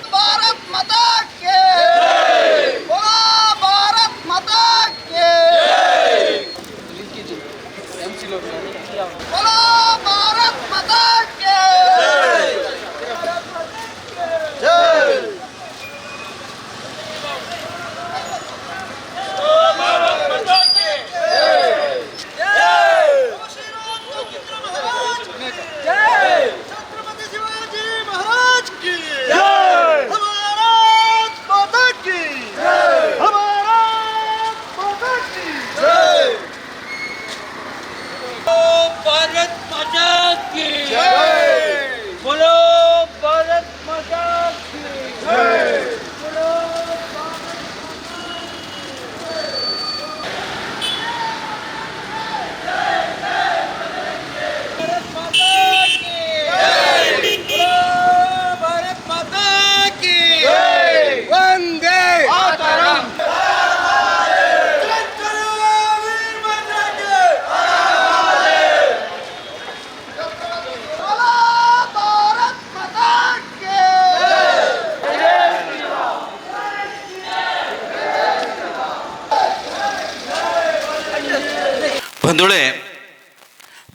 भारत माता के बोलो, भारत माता के बोलो, भारत माता के जय। छत्रपति शिवाजी महाराज की जय। भारत माता की जय। भारत माता की जय। भारत माता की जय। बोलो, भारत माता की जय। बोलो। भारत माता की बोलो, भारत माता की जय। वंदे मातरम। बोलो, भारत माता के ಬಂಧುಗಳೇ,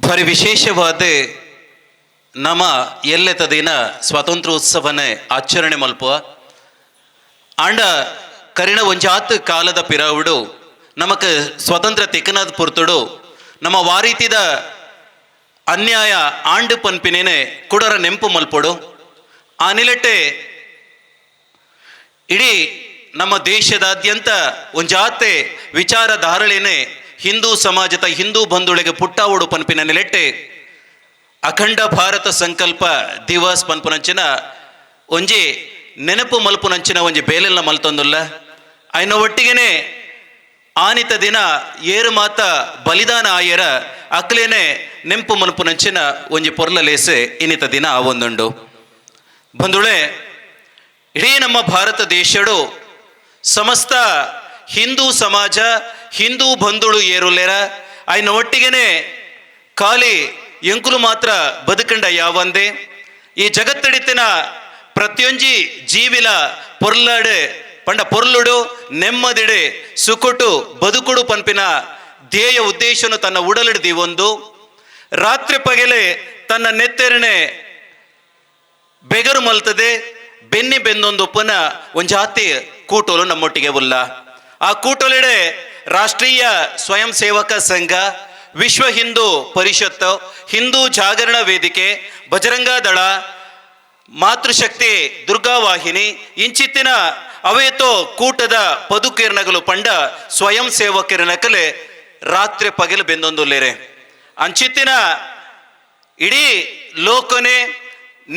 ಭಾರಿ ವಿಶೇಷವಾದ ನಮ್ಮ ಎಲ್ಲೆತ ದಿನ ಸ್ವಾತಂತ್ರ್ಯೋತ್ಸವನ ಆಚರಣೆ ಮಲ್ಪುವ ಆಂಡ ಕರಿಣ ಒಂಜಾತ್ ಕಾಲದ ಪಿರಾವುಡು ನಮಕ್ ಸ್ವತಂತ್ರ ತೆಕ್ಕನಾದ ಪುರ್ತುಡು ನಮ್ಮ ವಾರೀತಿದ ಅನ್ಯಾಯ ಆಂಡು ಪನ್ಪಿನೇನೆ ಕುಡರ ನೆಂಪು ಮಲ್ಪೊಡು ಆ ನಿಲಟ್ಟೆ ಇಡೀ ನಮ್ಮ ದೇಶದಾದ್ಯಂತ ಒಂಜಾತೆ ವಿಚಾರಧಾರಳೇನೆ ಹಿಂದೂ ಸಮಾಜದ ಹಿಂದೂ ಬಂಧುಳಿಗೆ ಪುಟ್ಟಾವೋಡು ಪನ್ಪಿನ ನಿಲೆಟ್ಟೆ ಅಖಂಡ ಭಾರತ ಸಂಕಲ್ಪ ದಿವಸ್ ಪನ್ಪುನಂಚಿನ ಒಂಜಿ ನೆನಪು ಮಲ್ಪುನಂಚಿನ ಒಂಜಿ ಬೇಲೆಲ್ಲ ಮಲ್ತೊಂದುಲ್ಲ ಅಯ್ನ ಒಟ್ಟಿಗೆನೆ ಆನಿತ ದಿನ ಏರು ಮಾತ ಬಲಿದಾನ ಆಯರ ಅಕ್ಲೇನೆ ನೆಂಪು ಮಲ್ಪುನಂಚಿನ ಒಂಜಿ ಪೊರ್ಲ ಲೇಸೆ ಇನ್ನಿತ ದಿನ ಆವೊಂದುಂಡು. ಬಂಧುಳೆ, ಇಡೀ ನಮ್ಮ ಭಾರತ ದೇಶಡು ಸಮಸ್ತ ಹಿಂದೂ ಸಮಾಜ ಹಿಂದೂ ಬಂಧುಳು ಏರುಲ್ಲೇರ ಅಯ್ನ ಒಟ್ಟಿಗೆನೆ ಖಾಲಿ ಎಂಕುಲು ಮಾತ್ರ ಬದುಕಂಡ ಯಾವಂದೆ ಈ ಜಗತ್ತಡಿತಿನ ಪ್ರತಿಯೊಂಜಿ ಜೀವಿಲ ಪೊರ್ಲಾಡೆ ಪಂಡ ಪೊರ್ಲುಡು ನೆಮ್ಮದಿಡೆ ಸುಕುಟು ಬದುಕುಡು ಪನ್ಪಿನ ಧ್ಯೇಯ ಉದ್ದೇಶನು ತನ್ನ ಉಡಲಿಡ್ದಿ ಒಂದು ರಾತ್ರಿ ಪಗೆಲೆ ತನ್ನ ನೆತ್ತೆರನೆ ಬೆಗರು ಮಲ್ತದೆ ಬೆನ್ನಿ ಬೆಂದೊಂದು ಪುನ ಒಂಜಾತಿ ಕೂಟೋಲು ನಮ್ಮೊಟ್ಟಿಗೆ ಉಲ್ಲ ಆ ಕೂಟೋಲೆಡೆ ರಾಷ್ಟ್ರೀಯ ಸ್ವಯಂ ಸೇವಕ ಸಂಘ, ವಿಶ್ವ ಹಿಂದೂ ಪರಿಷತ್ತು, ಹಿಂದೂ ಜಾಗರಣ ವೇದಿಕೆ, ಬಜರಂಗ ದಳ, ಮಾತೃಶಕ್ತಿ ದುರ್ಗಾವಾಹಿನಿ ಇಂಚಿತ್ತಿನ ಅವೇತೋ ಕೂಟದ ಪದುಕೀರ್ಣಗಳು ಪಂಡ ಸ್ವಯಂ ಸೇವಕರನಕಲೆ ರಾತ್ರಿ ಪಗಲು ಬೆಂದೊಂದುಲ್ಲೇರೆ ಅಂಚಿತ್ತಿನ ಇಡೀ ಲೋಕನೆ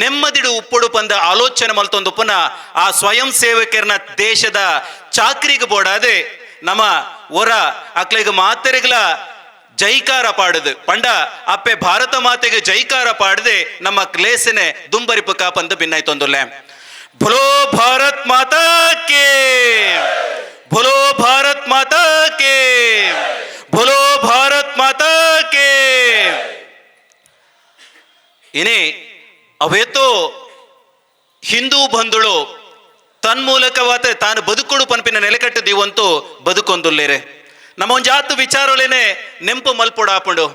ನೆಮ್ಮದಿಡು ಉಪ್ಪುಡು ಪಂದ ಆಲೋಚನೆ ಮಲ್ತೊಂದು ಪುನಃ ಆ ಸ್ವಯಂ ಸೇವಕರನ ದೇಶದ ಚಾಕ್ರಿಗೆ ಬೋಡಾದೆ ನಮ್ಮ ಹೊರ ಅಕ್ಲೆಗೆ ಮಾತೆರೆಗಳ ಜೈಕಾರ ಪಾಡದು ಪಂಡ ಅಪ್ಪೆ ಭಾರತ ಮಾತೆಗೆ ಜೈಕಾರ ಪಾಡದೆ ನಮ್ಮ ಕ್ಲೇಸನೆ ದುಂಬರಿಪು ಕಾಪಂದು ಭಿನ್ನಾಯ್ತೊಂದುಲ್ಲೆ. ಭಲೋ ಭಾರತ್ ಮಾತಾ ಕೆ, ಭಲೋ ಭಾರತ್ ಮಾತಾ ಕೆ, ಭಲೋ ಭಾರತ್ ಮಾತಾ ಕೆ. ಇನಿ ಅವೇತೋ ಹಿಂದೂ ಬಂಧುಳು ತನ್ಮೂಲಕವಾದ ತಾನು ಬದುಕುಡು ಪನ್ಪಿನ ನೆಲೆಕಟ್ಟದೀವಂತೂ ಬದುಕೊಂದುಲ್ಲೇರೆ ನಮ್ಮ ಒಂಜಾತು ವಿಚಾರಗಳೇನೆ ನೆಂಪು ಮಲ್ಪುಡಾಪುಂಡು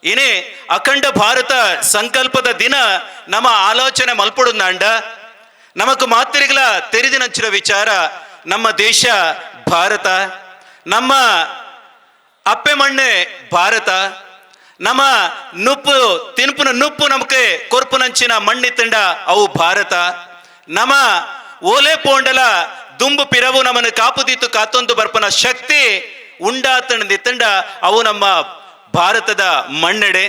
ಇನೇ ಅಖಂಡ ಭಾರತ ಸಂಕಲ್ಪದ ದಿನ ನಮ್ಮ ಆಲೋಚನೆ ಮಲ್ಪುಡುಂದಾಂಡ ನಮಕ್ ಮಾತ್ರೆಗಳ ತೆರೆದಿನಂಚಿನ ವಿಚಾರ ನಮ್ಮ ದೇಶ ಭಾರತ, ನಮ್ಮ ಅಪ್ಪೆ ಮಣ್ಣೆ ಭಾರತ, ನಮ್ಮ ನುಪ್ಪು ತಿನ್ಪುನ ನುಪ್ಪು ನಮಕೆ ಕೊರ್ಪುನಂಚಿನ ಮಣ್ಣಿತ್ತಂಡ ಅವು ಭಾರತ, ನಮ್ಮ ಓಲೆ ಪೋಂಡಲ ದುಂಬು ಪಿರವು ನಮ್ಮನ್ನು ಕಾಪುದಿತ್ತು ಕಾತೊಂದು ಬರ್ಪನ ಶಕ್ತಿ ಉಂಡಾತಂಡ ಅವು ನಮ್ಮ ಭಾರತದ ಮಣ್ಣೆಡೆ.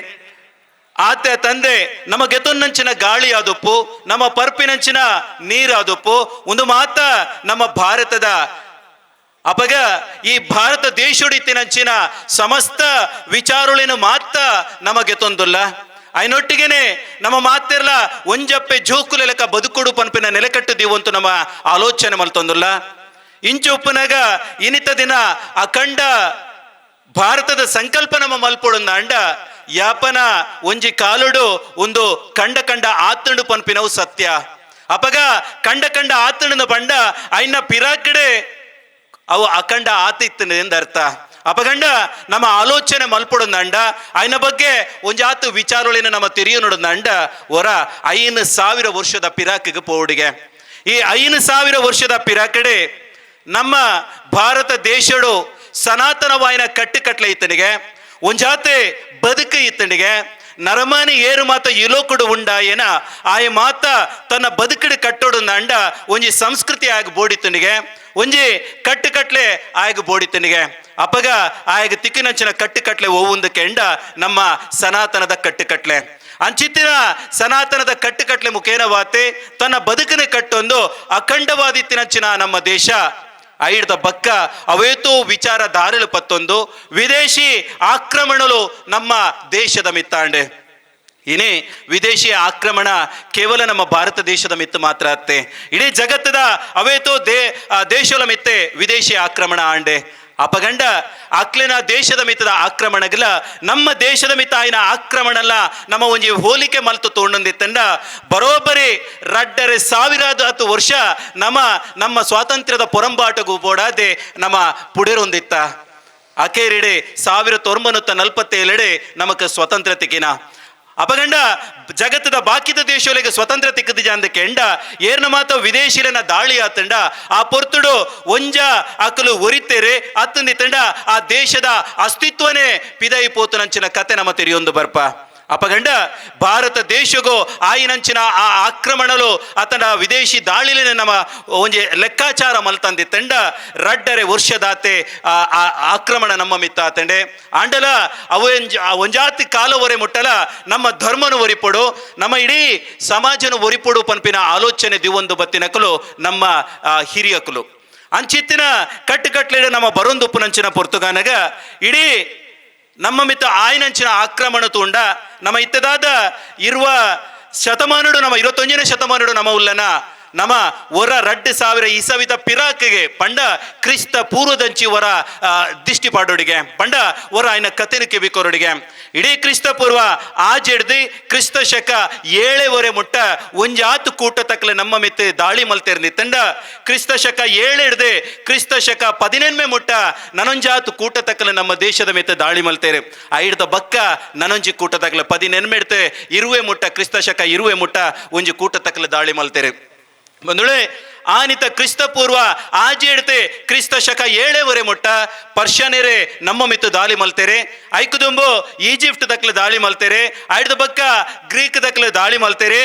ಆತ ತಂದೆ ನಮ್ಮ ಗೆತೊನ್ನಂಚಿನ ಗಾಳಿ ಆದುಪ್ಪು, ನಮ್ಮ ಪರ್ಪಿನಂಚಿನ ನೀರಾದುಪ್ಪು ಒಂದು ಮಾತ ನಮ್ಮ ಭಾರತದ ಅಪಗ ಈ ಭಾರತ ದೇಶುಡಿತ್ತಿನಂಚಿನ ಸಮಸ್ತ ವಿಚಾರುಳಿನ ಮಾತ ನಮಗೆ ತೊಂದುಲ್ಲ ಐನೊಟ್ಟಿಗೆನೆ ನಮ್ಮ ಮಾತೆರ್ಲ ಒಂಜಪ್ಪೆ ಜೋಕುಲ ಲೆಕ್ಕ ಬದುಕುಡು ಪನ್ಪಿನ ನೆಲೆಕಟ್ಟುದೀವಂತೂ ನಮ್ಮ ಆಲೋಚನೆ ಮಲ್ತೊಂದುಲ್ಲ ಇಂಚು ಉಪ್ಪನಾಗ ಇನಿತ ದಿನ ಅಖಂಡ ಭಾರತದ ಸಂಕಲ್ಪ ನಮ್ಮ ಮಲ್ಪೊಡುಂದ ಅಂಡ ಯಾಪನ ಒಂಜಿ ಕಾಲುಡು ಒಂದು ಕಂಡ ಕಂಡ ಆತಂಡು ಪನ್ಪಿನವು ಸತ್ಯ. ಅಪಗ ಕಂಡ ಕಂಡ ಆತಂಡ ಪಂಡ ಐನ ಪಿರಾಕಡೆ ಅವು ಅಖಂಡ ಆತಿತ್ತನೆಂದ ಅರ್ಥ. ಅಪಗಂಡ ನಮ್ಮ ಆಲೋಚನೆ ಮಲ್ಪಡೊಂದಂಡ ಐನ ಬಗ್ಗೆ ಒಂಜಾತು ವಿಚಾರೊಳಿನ ನಮ್ಮ ತೆರಿಯು ನೋಡೊಂದಂಡ ಹೊರ 5,000 ವರ್ಷದ ಪಿರಾಕಿಗೆ ಪೋಡಿಗೆ. ಈ 5,000 ವರ್ಷದ ಪಿರಾಕಡೆ ನಮ್ಮ ಭಾರತ ದೇಶಡು ಸನಾತನವಾಯಿನ ಕಟ್ಟುಕಟ್ಲೆ ಇತ್ತನಿಗೆ ಒಂಜಾತೆ ಬದುಕು ಇತ್ತನಿಗೆ ನರಮಾನಿ ಏರು ಮಾತ ಇಲೋಕುಡು ಉಂಡ ಏನ ಆಯ ಮಾತ ತನ್ನ ಬದುಕಿಡು ಕಟ್ಟೋಡು ಅಂಡ ಒಂಜಿ ಸಂಸ್ಕೃತಿ ಆಗ ಬೋಡಿತನಿಗೆ ಒಂಜಿ ಕಟ್ಟುಕಟ್ಲೆ ಆಗ ಬೋಡಿತನಿಗೆ ಅಪಗ ಆಯಗ ತಿಕ್ಕಿನಂಚಿನ ಕಟ್ಟುಕಟ್ಲೆ ಓವುಂದಕ್ಕೆ ಎಂಡ ನಮ್ಮ ಸನಾತನದ ಕಟ್ಟುಕಟ್ಲೆ ಅಂಚಿತ್ತಿನ ಸನಾತನದ ಕಟ್ಟುಕಟ್ಲೆ ಮುಖೇನವಾತೆ ತನ್ನ ಬದುಕನ ಕಟ್ಟೊಂದು ಅಖಂಡವಾದಿತ್ತಿನಂಚಿನ ನಮ್ಮ ದೇಶ ಐಡ್ದ ಬಕ್ಕ ಅವೇತೋ ವಿಚಾರ ದಾರಿಲು ಪತ್ತೊಂದು ವಿದೇಶಿ ಆಕ್ರಮಣಲು ನಮ್ಮ ದೇಶದ ಮಿತ್ತಾಂಡೆ. ಇನೇ ವಿದೇಶಿ ಆಕ್ರಮಣ ಕೇವಲ ನಮ್ಮ ಭಾರತ ದೇಶದ ಮಿತ್ತು ಮಾತ್ರ ಅತ್ತೆ, ಇಡೀ ಜಗತ್ತದ ಅವೇತೋ ದೇಶದ ಮಿತ್ತೆ ವಿದೇಶಿ ಆಕ್ರಮಣ ಆಂಡೆ. ಅಪಗಂಡ ಅಕ್ಲಿನ ದೇಶದ ಮಿತ್ತದ ಆಕ್ರಮಣಗಲ ನಮ್ಮ ದೇಶದ ಮಿತ್ತ ಆಯ್ನ ಆಕ್ರಮಣಲ್ಲ ನಮ್ಮ ಒಂಜಿ ಹೋಲಿಕೆ ಮಲ್ತು ತೋಂಡೊಂದಿತ್ತಂಡ ಬರೋಬ್ಬರಿ 2,500 ವರ್ಷ ನಮ್ಮ ಸ್ವಾತಂತ್ರ್ಯದ ಪೊರಂಬಾಟಗೂ ಬೋಡಾದೆ ನಮ್ಮ ಪುಡೆರೊಂದಿತ್ತ. ಅಕೇರಿಡೆ 1947 ನಮಕ್ ಸ್ವಾತಂತ್ರ್ಯ ತಿಕ್ಕಿನ ಅಪಗಂಡ ಜಗತ್ತದ ಬಾಕಿದ ದೇಶಗಳಿಗೆ ಸ್ವತಂತ್ರ ತಿಕ್ಕದಿಜ ಅಂದಕ್ಕೆ ಎಂಡ ಏರ್ನ ಮಾತ ವಿದೇಶಿಲನ ದಾಳಿ ಆತಂಡ ಆ ಪೊರ್ತುಡು ಒಂಜ ಅಕಲು ಒರಿತೇರೆ ಅತ್ತಂದಿತ್ತಂಡ ಆ ದೇಶದ ಅಸ್ತಿತ್ವನೇ ಪಿದೈ ಪೋತುನಂಚಿನ ಕತೆ ನಮ್ಮ ತೆರೆಯೊಂದು ಬರ್ಪ. ಅಪಗಂಡ ಭಾರತ ದೇಶಗೂ ಆಯಿನಂಚಿನ ಆ ಆಕ್ರಮಣಲು ಅತನ ವಿದೇಶಿ ದಾಳಿಲಿನ ನಮ್ಮ ಒಂಜಿ ಲೆಕ್ಕಾಚಾರ ಮಲ್ತಂದಿತ್ತಂಡ 2.5 ವರ್ಷದಾತೆ ಆಕ್ರಮಣ ನಮ್ಮ ಮಿತ್ತ ಆತಂಡೆ ಆಂಡಲ ಅವು ಒಂಜಾತಿ ಕಾಲವರೆ ಮುಟ್ಟಲ ನಮ್ಮ ಧರ್ಮನು ಒರಿಪೊಡು ನಮ್ಮ ಇಡೀ ಸಮಾಜನು ಒರಿಪೊಡು ಪನ್ಪಿನ ಆಲೋಚನೆ ದಿವೊಂದು ಬತ್ತಿನಕಲು ನಮ್ಮ ಹಿರಿಯಕಲು ಅಂಚಿತ್ತಿನ ಕಟ್ಟುಕಟ್ಲೆ ನಮ್ಮ ಬರೊಂದುಪ್ಪುನಂಚಿನ ಪೊರ್ತುಗಾನಗ ಇಡೀ ನಮ್ಮ ಮಿತ್ತ ಆಯ್ನಂಚಿನ ಆಕ್ರಮಣ ತೂಂಡ ನಮ್ಮ ಇತ್ತದಾದ ಇರುವ ಶತಮಾನಡು ನಮ್ಮ 21ನೇ ಶತಮಾನಡು ನಮ್ಮ ಉಲ್ಲನ ನಮ್ಮ ಹೊರ 2,000 ಇಸವಿದ ಪಿರಾಕಿಗೆ ಪಂಡ ಕ್ರಿಸ್ತ ಪೂರ್ವದಂಚಿ ಹೊರ ದಿಷ್ಟಿ ಪಾಡೋಡಿಗೆ ಪಂಡ ಹೊರ ಆಯ್ನ ಕತೆನು ಕಿವಿಕೊರೊಡಿಗೆ ಇಡೀ ಕ್ರಿಸ್ತ ಪೂರ್ವ ಆಜೆಡ್ದು ಕ್ರಿಸ್ತ ಶಕ 7 ಮುಟ್ಟ ಒಂಜಾತು ಕೂಟ ತಕ್ಕಲೆ ನಮ್ಮ ಮಿತ್ತೆ ದಾಳಿ ಮಲ್ತೇರ್ನಿತ್ತಂಡ ಕ್ರಿಸ್ತ ಶಕ 7 ಹಿಡ್ದೆ ಕ್ರಿಸ್ತ ಶಕ 18 ಮುಟ್ಟ ನನೊಂಜಾತು ಕೂಟ ತಕ್ಕಲೆ ನಮ್ಮ ದೇಶದ ಮಿತ್ತೆ ದಾಳಿ ಮಲ್ತೇರೆ ಐಡ್ದ ಬಕ್ಕ ನನೊಂಜಿ ಕೂಟ ತಕ್ಕಲೆ 18 ಇಡ್ತೆ 20 ಮುಟ್ಟ ಕ್ರಿಸ್ತ ಶಕ 20 ಮುಟ್ಟ ಒಂಜಿ ಕೂಟ ತಕ್ಕಲೆ ದಾಳಿ ಮಲ್ತೇರೆ ಬಂದುಳೆ ಆನಿತ ಕ್ರಿಸ್ತ ಪೂರ್ವ ಆಜೆಡ್ತೆ ಕ್ರಿಸ್ತ ಶಕ 7 ಮುಟ್ಟ ಪರ್ಷನೆರೆ ನಮ್ಮ ಮಿತ್ತು ದಾಳಿ ಮಲ್ತೇರೆ ಐಕುದುಂಬು ಈಜಿಪ್ಟ್ ದಕ್ಲೆ ದಾಳಿ ಮಲ್ತೇರೆ ಐಡ್ದ ಬಕ್ಕ ಗ್ರೀಕ್ ದಕ್ಲೆ ದಾಳಿ ಮಲ್ತೇರೆ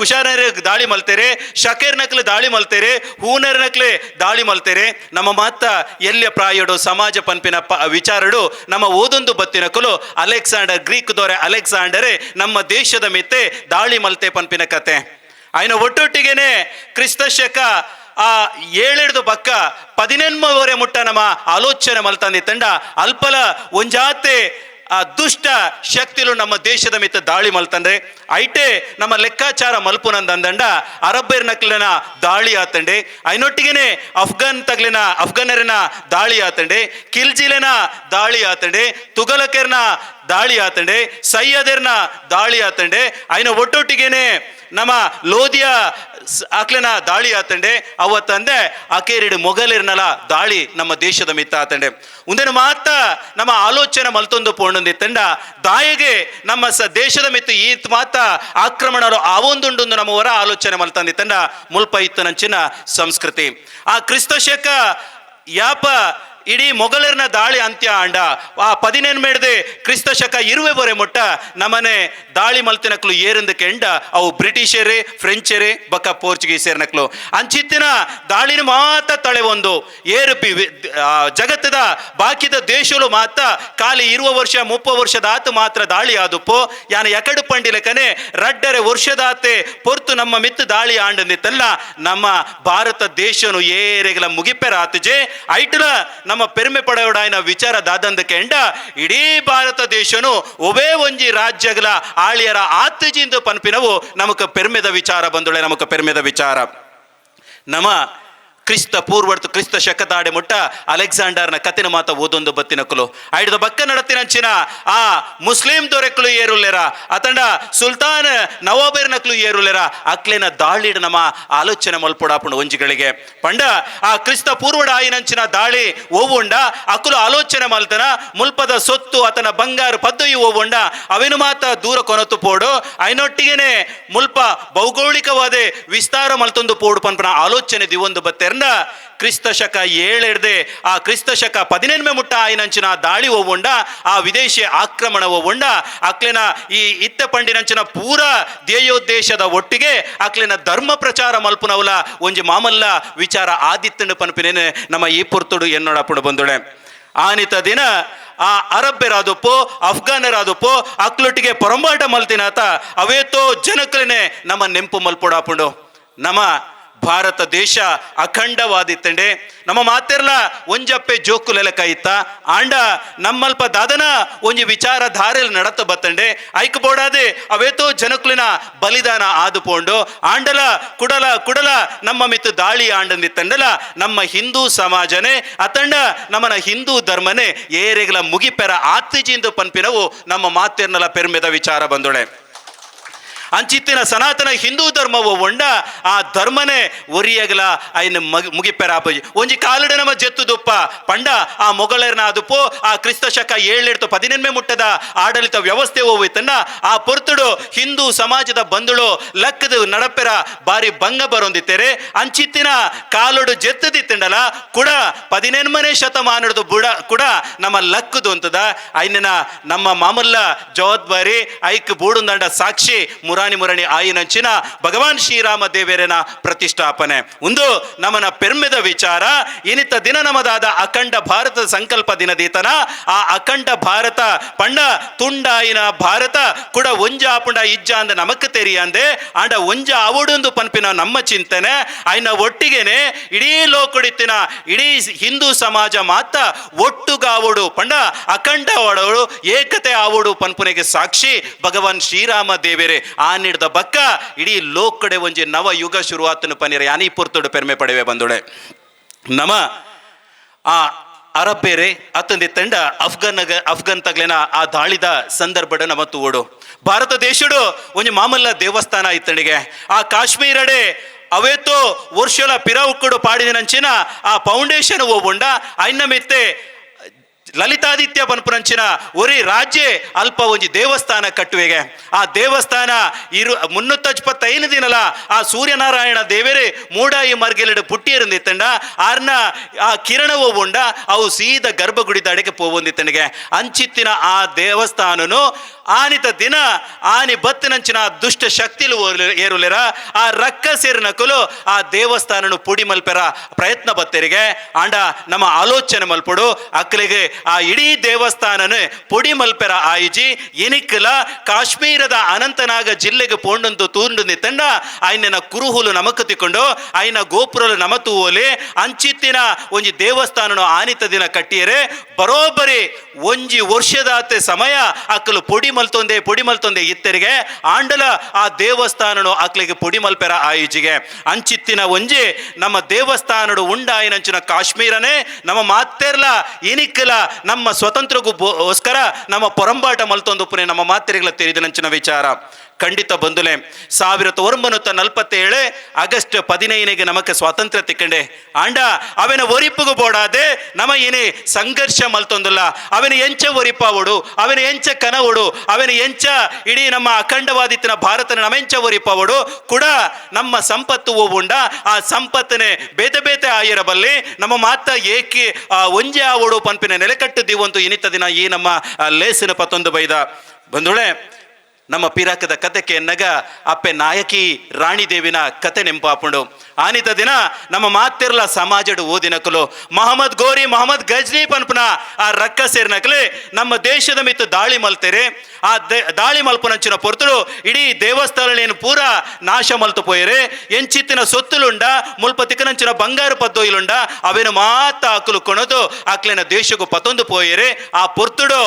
ಕುಶಾನರೆ ದಾಳಿ ಮಲ್ತೇರೆ ಶಕೇರ್ ನಕ್ಲೆ ದಾಳಿ ಮಲ್ತೇರೆ ಹೂನರ್ ನಕ್ಲೆ ದಾಳಿ ಮಲ್ತೇರೆ ನಮ್ಮ ಮಾತ ಎಲ್ಯ ಪ್ರಾಯಡು ಸಮಾಜ ಪನ್ಪಿನ ವಿಚಾರಡು ನಮ್ಮ ಓದೊಂದು ಬತ್ತಿನಕಲು ಅಲೆಕ್ಸಾಂಡರ್ ಗ್ರೀಕ್ ದೊರೆ ಅಲೆಕ್ಸಾಂಡರೇ ನಮ್ಮ ದೇಶದ ಮಿತ್ತೆ ದಾಳಿ ಮಲ್ತೆ ಪನ್ಪಿನ ಕತೆ ಆಯ್ನ ಒಟ್ಟೊಟ್ಟಿಗೆನೆ ಕ್ರಿಸ್ತ ಶಕ 7 ಬಕ್ಕ 18 ಮುಟ್ಟ ನಮ್ಮ ಆಲೋಚನೆ ಮಲ್ತಂದಿತ್ತಂಡ ಅಲ್ಪಲ ಒಂಜಾತೆ ಆ ದುಷ್ಟ ಶಕ್ತಿಲು ನಮ್ಮ ದೇಶದ ಮಿತ್ತ ದಾಳಿ ಮಲ್ತಂದ್ರೆ ಐಟೆ ನಮ್ಮ ಲೆಕ್ಕಾಚಾರ ಮಲ್ಪುನಂದಂಡ ಅರಬ್ಬರ್ ನಕ್ಲಿನ ದಾಳಿ ಆತಂಡೆ ಐನೊಟ್ಟಿಗೆನೆ ಅಫ್ಘಾನರಿನ ದಾಳಿ ಆತಂಡೆ ಕಿಲ್ಜಿಲೆನ ದಾಳಿ ಆತಂಡೆ ತುಗಲಕೆರ್ನ ದಾಳಿ ಆತಂಡೆ ಸಯ್ಯದರ್ನ ದಾಳಿ ಆತಂಡೆ ಐನ ಒಟ್ಟೊಟ್ಟಿಗೆನೆ ನಮ್ಮ ಲೋಧಿಯ ಆಕ್ಲಿನ ದಾಳಿ ಆತಂಡೆ ಅವತ್ತಂದೆ ಅಕೇರಿಡು ಮೊಘಲಿರ್ನಲ ದಾಳಿ ನಮ್ಮ ದೇಶದ ಮಿತ್ತ ಆತಂಡೆ ಮುಂದಿನ ಮಾತ ನಮ್ಮ ಆಲೋಚನೆ ಮಲ್ತೊಂದು ಪೋಣೊಂದಿತ್ತಂಡ ದಾಯಿಗೆ ನಮ್ಮ ದೇಶದ ಮಿತ್ತು ಈತ್ ಮಾತ ಆಕ್ರಮಣರು ಆವೊಂದುಂಡು ನಮ್ಮ ಹೊರ ಆಲೋಚನೆ ಮಲ್ತಂದಿತ್ತಂಡ ಮುಲ್ಪ ಇತ್ತು ನಂಚಿನ ಸಂಸ್ಕೃತಿ ಆ ಕ್ರಿಸ್ತ ಶಕ ಯಾಪ ಇಡೀ ಮೊಘಲರ್ನ ದಾಳಿ ಅಂತ್ಯ ಆಂಡ ಆ 18 ಕ್ರಿಸ್ತ ಶಕ 20 ಮುಟ್ಟ ನಮ್ಮನೆ ದಾಳಿ ಮಲ್ತಿನಕ್ಲು ಏರಿಂದಕ್ಕೆ ಎಂಡ ಅವು ಬ್ರಿಟಿಷರೇ ಫ್ರೆಂಚರೇ ಬಕ್ಕ ಪೋರ್ಚುಗೀಸರ್ನಕ್ಲು ಅಂಚಿತ್ತಿನ ದಾಳಿನ ಮಾತ ತಳೆ ಒಂದು ಏರು ಜಗತ್ತದ ಬಾಕಿದ ದೇಶಲು ಮಾತ ಖಾಲಿ 20 ವರ್ಷ 30 ವರ್ಷದಾತ ಮಾತ್ರ ದಾಳಿ ಆದುಪ್ಪು ಯಾನ ಎಕಡು ಪಂಡಿಲಕನೆ 2.5 ವರ್ಷದಾತೆ ಪೊರ್ತು ನಮ್ಮ ಮಿತ್ತು ದಾಳಿ ಆಂಡಂದಿತ್ತಲ್ಲ ನಮ್ಮ ಭಾರತ ದೇಶನು ಏರೆಗಲ ಮುಗಿಪೆರ ಆತುಜೆ ಐಟಲ ನಮ್ಮ ಪೆರ್ಮೆ ಪಡೆಯೋಡಾಯಿನ ವಿಚಾರ ದಾದಂದಕ್ಕೆ ಎಂಡ ಇಡೀ ಭಾರತ ದೇಶನು ಒವೇ ಒಂಜಿ ರಾಜ್ಯಗಳ ಆಳಿಯರ ಆತಜಿಂದು ಪನ್ಪಿನವು ನಮಕ ಪೆರ್ಮೆದ ವಿಚಾರ ಬಂದುಳೆ ನಮಕ ಪೆರ್ಮೆದ ವಿಚಾರ ನಮ್ಮ ಕ್ರಿಸ್ತ ಪೂರ್ವರ್ತು ಕ್ರಿಸ್ತ ಶಕತಾಡೆ ಮುಟ್ಟ ಅಲೆಕ್ಸಾಂಡರ್ನ ಕಥೆನ ಮಾತ ಓದೊಂದು ಬತ್ತಿನಕುಲು ಐಡ್ದ ಬಕ್ಕ ನಡತಿನಂಚಿನ ಆ ಮುಸ್ಲಿಂ ದೊರೆಕ್ಲು ಏರುಲ್ಲೆರ ಅತಂಡ ಸುಲ್ತಾನ್ ನವಾಬೇರ್ನಕ್ಲು ಏರುಲ್ಲೆರ ಅಕ್ಲೇನ ದಾಳಿಡ್ ನಮ್ಮ ಆಲೋಚನೆ ಮಲ್ಪೊಡಾಪುಂಡು ಒಂಜಿಗಳಿಗೆ ಪಂಡ ಆ ಕ್ರಿಸ್ತ ಪೂರ್ವಡ ಆಯಿನಂಚಿನ ದಾಳಿ ಓವುಂಡ ಅಕುಲು ಆಲೋಚನೆ ಮಲ್ತನ ಮುಲ್ಪದ ಸೊತ್ತು ಆತನ ಬಂಗಾರ ಪದ್ದೊಯ್ಯಿ ಓವುಂಡ ಅವೇನು ಮಾತ ದೂರ ಕೊನತು ಪೋಡು ಐನೊಟ್ಟಿಗೆನೆ ಮುಲ್ಪ ಭೌಗೋಳಿಕವಾದ ವಿಸ್ತಾರ ಮಲ್ತೊಂದು ಪೋಡು ಪನ್ಪನ ಆಲೋಚನೆ ದಿವೊಂದು ಬತ್ತೆ ಕ್ರಿಸ್ತ ಶಕ 7 ಆ ಕ್ರಿಸ್ತ ಶಕ 18 ಮುಟ್ಟ ಆಯ್ನಂಚಿನ ದಾಳಿ ಓವುಂಡ ಆ ವಿದೇಶಿ ಆಕ್ರಮಣ ಓವುಂಡ ಅಕ್ಲಿನ ಈ ಇತ್ತ ಪಂಡಿನಂಚಿನ ಪೂರ ಧ್ಯೇಯೋದ್ದೇಶದ ಒಟ್ಟಿಗೆ ಅಕ್ಲಿನ ಧರ್ಮ ಪ್ರಚಾರ ಮಲ್ಪುನವಲ ಒಂಜಿ ಮಾಮಲ್ಲ ವಿಚಾರ ಆದಿತ್ತಂಡು ಪನ್ಪಿನೇನೆ ನಮ್ಮ ಈ ಪುರ್ತುಡು ಎನ್ನೊಡಪುಡು ಬಂದುಳೆ ಆನಿತ ದಿನ ಆ ಅರಬ್ಬೆರಾದುಪ್ಪು ಅಫ್ಘಾನರಾದುಪ್ಪು ಅಕ್ಲೊಟ್ಟಿಗೆ ಪೊರಂಬಾಟ ಮಲ್ತಿನಾತ ಅವೇತೋ ಜನಕಲೇನೆ ನಮ್ಮ ನೆಂಪು ಮಲ್ಪೊಡಾಪುಂಡು ನಮ್ಮ ಭಾರತ ದೇಶ ಅಖಂಡವಾದಿತ್ತಂಡೆ ನಮ್ಮ ಮಾತೆರ್ಲ ಒಂಜಪ್ಪೆ ಜೋಕುಲೆಲ ಕೈತ ಆಂಡ ನಮ್ಮಲ್ಪ ದಾದನ ಒಂಜಿ ವಿಚಾರ ಧಾರೆಲ್ ನಡತ ಬತ್ತಂಡೆ ಐಕ್ ಬೋಡಾದೆ ಅವೇತೋ ಜನಕುಲಿನ ಬಲಿದಾನ ಆದುಪೋಂಡು ಆಂಡಲ ಕುಡಲ ನಮ್ಮ ಮಿತ್ತು ದಾಳಿ ಆಂಡಂದಿತ್ತಂಡಲ ನಮ್ಮ ಹಿಂದೂ ಸಮಾಜನೆ ಅತಂಡ ನಮ್ಮನ ಹಿಂದೂ ಧರ್ಮನೆ ಏರೆಗಲ ಮುಗಿಪೆರ ಆತ್ತಿಜಿಂದು ಪನ್ಪಿನವು ನಮ್ಮ ಮಾತೆರ್ನಲ ಪೆರ್ಮೆದ ವಿಚಾರ ಬಂದೊಳೆ ಅಂಚಿತ್ತಿನ ಸನಾತನ ಹಿಂದೂ ಧರ್ಮವು ಒಂಡ ಆ ಧರ್ಮನೆ ಒರಿಯಗಲ ಐನ ಮುಗಿಪೆರ ಆಪಜಿ ಒಂಜಿ ಕಾಲಡೆ ನಮ್ಮ ಜೆತ್ತುದುಪ್ಪ ಪಂಡ ಆ ಮೊಘಲರ್ನ ಆದುಪೋ ಆ ಕ್ರಿಸ್ತ ಶಕ 7-18 ಮುಟ್ಟದ ಆಡಳಿತ ವ್ಯವಸ್ಥೆ ಹೋಯ್ತಂಡ ಆ ಪೊರ್ತುಡು ಹಿಂದೂ ಸಮಾಜದ ಬಂಧುಳು ಲಕ್ಕದ ನಡಪೆರ ಬಾರಿ ಭಂಗ ಬರೊಂದಿತ್ತೇರೆ ಅಂಚಿತ್ತಿನ ಕಾಲುಡು ಜೆತ್ತದಿತ್ತಂಡಲ ಕೂಡ 18ನೇ ಶತಮಾನದ ಬುಡ ಕೂಡ ನಮ್ಮ ಲಕ್ಕದು ಅಂತದ ಐನ ನಮ್ಮ ಮಾಮಲ್ಲ ಜವಾಬ್ದಾರಿ ಐಕ್ ಬೂಡುಂದಂಡ ಸಾಕ್ಷಿ ಮುರಾಣಿ ಆಯಿನಂಚಿನ ಭಗವಾನ್ ಶ್ರೀರಾಮ ದೇವೇರನ ಪ್ರತಿಷ್ಠಾಪನೆ ಒಂದು ನಮ್ಮನ ಪೆರ್ಮೆದ ವಿಚಾರ ಇನಿತ ದಿನ ನಮದಾದ ಅಖಂಡ ಭಾರತದ ಸಂಕಲ್ಪ ದಿನದೀತನ ಆ ಅಖಂಡ ಭಾರತ ಪಂಡ ತುಂಡಾಯಿನ ಭಾರತ ಕೂಡ ಒಂಜ ಆಪುಂಡ ಇಜ್ಜ ಅಂದ ನಮಕ್ ತೆರಿಯಂದೆ ಆಂಡ ಒಂಜ ಅವಡೊಂದು ಪನ್ಪಿನ ನಮ್ಮ ಚಿಂತನೆ ಆಯ್ನ ಒಟ್ಟಿಗೆನೆ ಇಡೀ ಲೋಕುಡಿತ್ತಿನ ಇಡೀ ಹಿಂದೂ ಸಮಾಜ ಮಾತ ಒಟ್ಟುಗಾವಡು ಪಂಡ ಅಖಂಡ ಒಡವಡು ಏಕತೆ ಆವಡು ಪನ್ಪುನೆಗೆ ಸಾಕ್ಷಿ ಭಗವಾನ್ ಶ್ರೀರಾಮ ದೇವೇರೆ ಆನಿಡ್ದ ಬಕ್ಕ ಇಡೀ ಲೋಕಡೆ ಒಂಜಿ ನವ ಯುಗ ಶುರುವಾತನು ಪನಿರ ಯಾನಿ ಪುರ್ತುಡು ಪೆರ್ಮೆ ಪಡೆವೆ ಬಂದುಳೆ ನಮ ಆ ಅರಬ್ಬೇರೆ ಅತ್ತಂದೆ ತಂಡ ಅಫ್ಘಾನ್ ತಗ್ಲಿನ ಆ ದಾಳಿದ ಸಂದರ್ಭದ ನಮ್ಮ ತೂಡು ಭಾರತ ದೇಶಡು ಒಂಜಿ ಮಾಮಲ್ಲ ದೇವಸ್ಥಾನ ಇತ್ತಂಡಿಗೆ ಆ ಕಾಶ್ಮೀರಡೆ ಅವೇತೋ ವರ್ಷಲ ಪಿರವುಕ್ಕುಡು ಪಾಡಿನಂಚಿನ ಆ ಫೌಂಡೇಶನ್ ಓವುಂಡ ಐನ ಮೆತ್ತೆ ಲಲಿತಾದಿತ್ಯ ಪನ್ಪುರಂಚಿನ ಒರಿ ರಾಜ್ಯ ಅಲ್ಪ ಒಂಜಿ ದೇವಸ್ಥಾನ ಕಟ್ಟುವೆಗೆ ಆ ದೇವಸ್ಥಾನ 375 ದಿನಲ ಆ ಸೂರ್ಯನಾರಾಯಣ ದೇವೇರೆ ಮೂಡಾಯಿ ಮರ್ಗೆಲೆಡು ಪುಟ್ಟಿಯರಿಂದಿತ್ತಂಡ ಆರ್ನ ಆ ಕಿರಣವು ಉಂಡ ಅವು ಸೀದ ಗರ್ಭಗುಡಿ ದಡೆಗೆ ಪೋವೊಂದಿತ್ತನಿಗೆ ಅಂಚಿತ್ತಿನ ಆ ದೇವಸ್ಥಾನನು ಆನಿತ ದಿನ ಆನಿ ಬತ್ತಿನಂಚಿನ ದುಷ್ಟ ಶಕ್ತಿಲು ಏರುಲೆರ ಆ ರಕ್ಕ ಸೇರಿನಕುಲು ಆ ದೇವಸ್ಥಾನನು ಪುಡಿ ಮಲ್ಪೆರ ಪ್ರಯತ್ನ ಬತ್ತೆರಿಗೆ ಆಂಡ ನಮ್ಮ ಆಲೋಚನೆ ಮಲ್ಪಡು ಅಕ್ಕಲಿಗೆ ಆ ಇಡೀ ದೇವಸ್ಥಾನನು ಪುಡಿ ಮಲ್ಪೆರ ಆಯಿಜಿ ಎನಿಕ್ಕಲ ಕಾಶ್ಮೀರದ ಅನಂತನಾಗ ಜಿಲ್ಲೆಗೆ ಪೋಂಡಂತು ತೂಂಡು ನಿತ್ತಂಡ ಆಯ್ನ ಕುರುಹುಲು ನಮಕ್ ತಿಕೊಂಡು ಆಯ್ನ ಗೋಪುರಲು ನಮ ತೂವಲಿ ಅಂಚಿತ್ತಿನ ಒಂಜಿ ದೇವಸ್ಥಾನನು ಆನಿತ ದಿನ ಕಟ್ಟಿಯರೆ ಬರೋಬ್ಬರಿ ಒಂಜಿ ವರ್ಷದಾತೆ ಸಮಯ ಅಕ್ಕಲು ಪುಡಿ ಮಲ್ತೊಂದೆ ಇತ್ತರಿಗೆ ಆಂಡಲ ಆ ದೇವಸ್ಥಾನನು ಅಕ್ಲಿಗೆ ಪುಡಿ ಮಲ್ಪೆರ ಆಯುಜಿಗೆ ಅಂಚಿತ್ತಿನ ಒಂಜಿ ನಮ್ಮ ದೇವಸ್ಥಾನಡು ಉಂಡಾಯಿನಂಚಿನ ಕಾಶ್ಮೀರನೇ ನಮ್ಮ ಮಾತೆರ್ಲ ಏನಿಕ್ಕಲ ನಮ್ಮ ಸ್ವತಂತ್ರಗೋಸ್ಕರ ನಮ್ಮ ಪೊರಂಬಾಟ ಮಲ್ತೊಂದುಪುನೆ ನಮ್ಮ ಮಾತೆರೆಗಳ ತೆರಿದನಂಚಿನ ವಿಚಾರ ಖಂಡಿತ ಬಂದುಲೆ 1947 ಆಗಸ್ಟ್ 15 ನಮಕ್ಕೆ ಸ್ವಾತಂತ್ರ್ಯ ತಿಕ್ಕಂಡೆ ಆಂಡ ಅವನ ಒರಿಪುಗು ಬೋಡಾದೆ ನಮ ಏನೇ ಸಂಘರ್ಷ ಮಲ್ತೊಂದುಲ್ಲ ಅವನ ಎಂಚ ಒರಿಪಾವಡು ಅವನ ಎಂಚ ಕನವಡು ಅವನ ಎಂಚ ಇಡೀ ನಮ್ಮ ಅಖಂಡವಾದಿತ್ತಿನ ಭಾರತನ ನಮೆಂಚ ಒರಿಪಾವಡು ಕೂಡ ನಮ್ಮ ಸಂಪತ್ತು ಓವುಂಡ ಆ ಸಂಪತ್ತನೆ ಬೇತೆ ಆಯಿರಬಲ್ಲಿ ನಮ್ಮ ಮಾತ ಏಕೆ ಒಂಜೆ ಆವಡು ಪನ್ಪಿನ ನೆಲೆಕಟ್ಟು ದಿವಂತು ಇನಿತ ದಿನ ಈ ನಮ್ಮ ಲೇಸಿನ ಪತ್ತೊಂದು ಬೈದ ಬಂದುಳೆ ನಮ್ಮ ಪಿರಾಕದ ಕಥೆಗೆ ಎನ್ನಗ ಅಪ್ಪೆ ನಾಯಕಿ ರಾಣಿ ದೇವಿನ ಕತೆ ನೆಂಪಾಪುಂಡು ಆನಿತ ದಿನ ನಮ್ಮ ಮಾತೆರ್ಲ ಸಮಾಜಡು ಓದಿನಕಲು ಮೊಹಮ್ಮದ್ ಗಜ್ನಿ ಪನ್ಪುನ ಆ ರಕ್ಕ ಸೇರ್ನಕಲೆ ನಮ್ಮ ದೇಶದ ಮಿತ್ತು ದಾಳಿ ಮಲ್ತೆರೆ ಆ ದಾಳಿ ಮಲ್ಪುನಂಚಿನ ಪೊರ್ತುಡು ಇಡೀ ದೇವಸ್ಥಾನ ಪೂರ ನಾಶ ಮಲ್ತು ಪೋಯರೆ ಎಂಚಿತ್ತಿನ ಸೊತ್ತುಲುಂಡ ಮುಲ್ಪ ತಿಕ್ಕನಂಚಿನ ಬಂಗಾರು ಪದ್ದೊಯ್ಲುಂಡ ಅವೇನು ಮಾತ ಆಕಲು ಕೊಣದು ಆಕ್ಲಿನ ದೇಶಗೂ ಪತೊಂದು ಪೋಯರೆ ಆ ಪೊರ್ತುಡು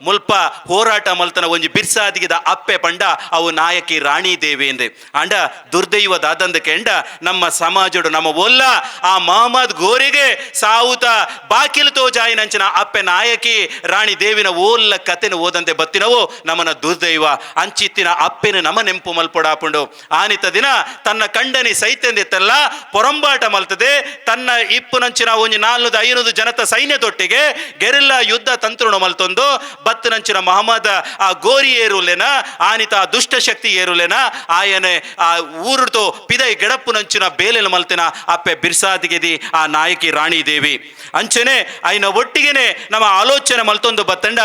ಮುಲ್ಪ ಹೋರಾಟ ಮಲ್ತನ ಒಂಜಿ ಬಿರ್ಸಾದಿಗಿದ ಅಪ್ಪೆ ಪಂಡ ಅವು ನಾಯಕಿ ರಾಣಿ ದೇವಿ ಎಂದೆ ಅಂಡ ದುರ್ದೈವದಾದಂದ ಕೆಂಡ ನಮ್ಮ ಸಮಾಜಡು ನಮ್ಮ ಒಲ್ಲ ಆ ಮಹಮ್ಮದ್ ಗೋರಿಗೆ ಸಾವುತ ಬಾಕಿಲು ತೋಜಾಯಿನಂಚಿನ ಅಪ್ಪೆ ನಾಯಕಿ ರಾಣಿ ದೇವಿನ ಓಲ್ಲ ಕತೆನ ಓದಂತೆ ಬತ್ತಿನವು ನಮ್ಮನ ದುರ್ದೈವ ಅಂಚಿತ್ತಿನ ಅಪ್ಪೆನ ನಮ್ಮ ನೆಂಪು ಮಲ್ಪೊಡಾಪುಂಡು ಆನಿತ ದಿನ ತನ್ನ ಕಂಡನಿ ಸೈತ್ಯಂದಿತ್ತಲ್ಲ ಪೊರಂಬಾಟ ಮಲ್ತದೆ ತನ್ನ ಇಪ್ಪುನಂಚಿನ ಒಂಜಿ 400-500 ಜನತ ಸೈನ್ಯದೊಟ್ಟಿಗೆ ಗೆರಿಲ್ಲಾ ಯುದ್ಧ ತಂತ್ರುಣ ಮಲ್ತೊಂದು ಬತ್ತನಂಚಿನ ಮಹಮ್ಮದ್ ಆ ಗೋರಿ ಏರುಲೆನ ಆನಿತ ಆ ದುಷ್ಟ ಶಕ್ತಿ ಏರುಲೆನ ಆಯನೆ ಆ ಊರುతో ಪಿದೈ ಗೆಡಪ್ಪುನಂಚಿನ ಬೇಲೆಲು ಮಲ್ತಿನ ಅಪ್ಪೆ ಬಿರ್ಸಾದಿಗೆದಿ ಆ ನಾಯಕಿ ರಾಣಿ ದೇವಿ ಅಂಚನೆ ಐನ ಒಟ್ಟಿಗೆನೆ ನಮ್ಮ ಆಲೋಚನೆ ಮಲ್ತೊಂದು ಬತ್ತಂಡ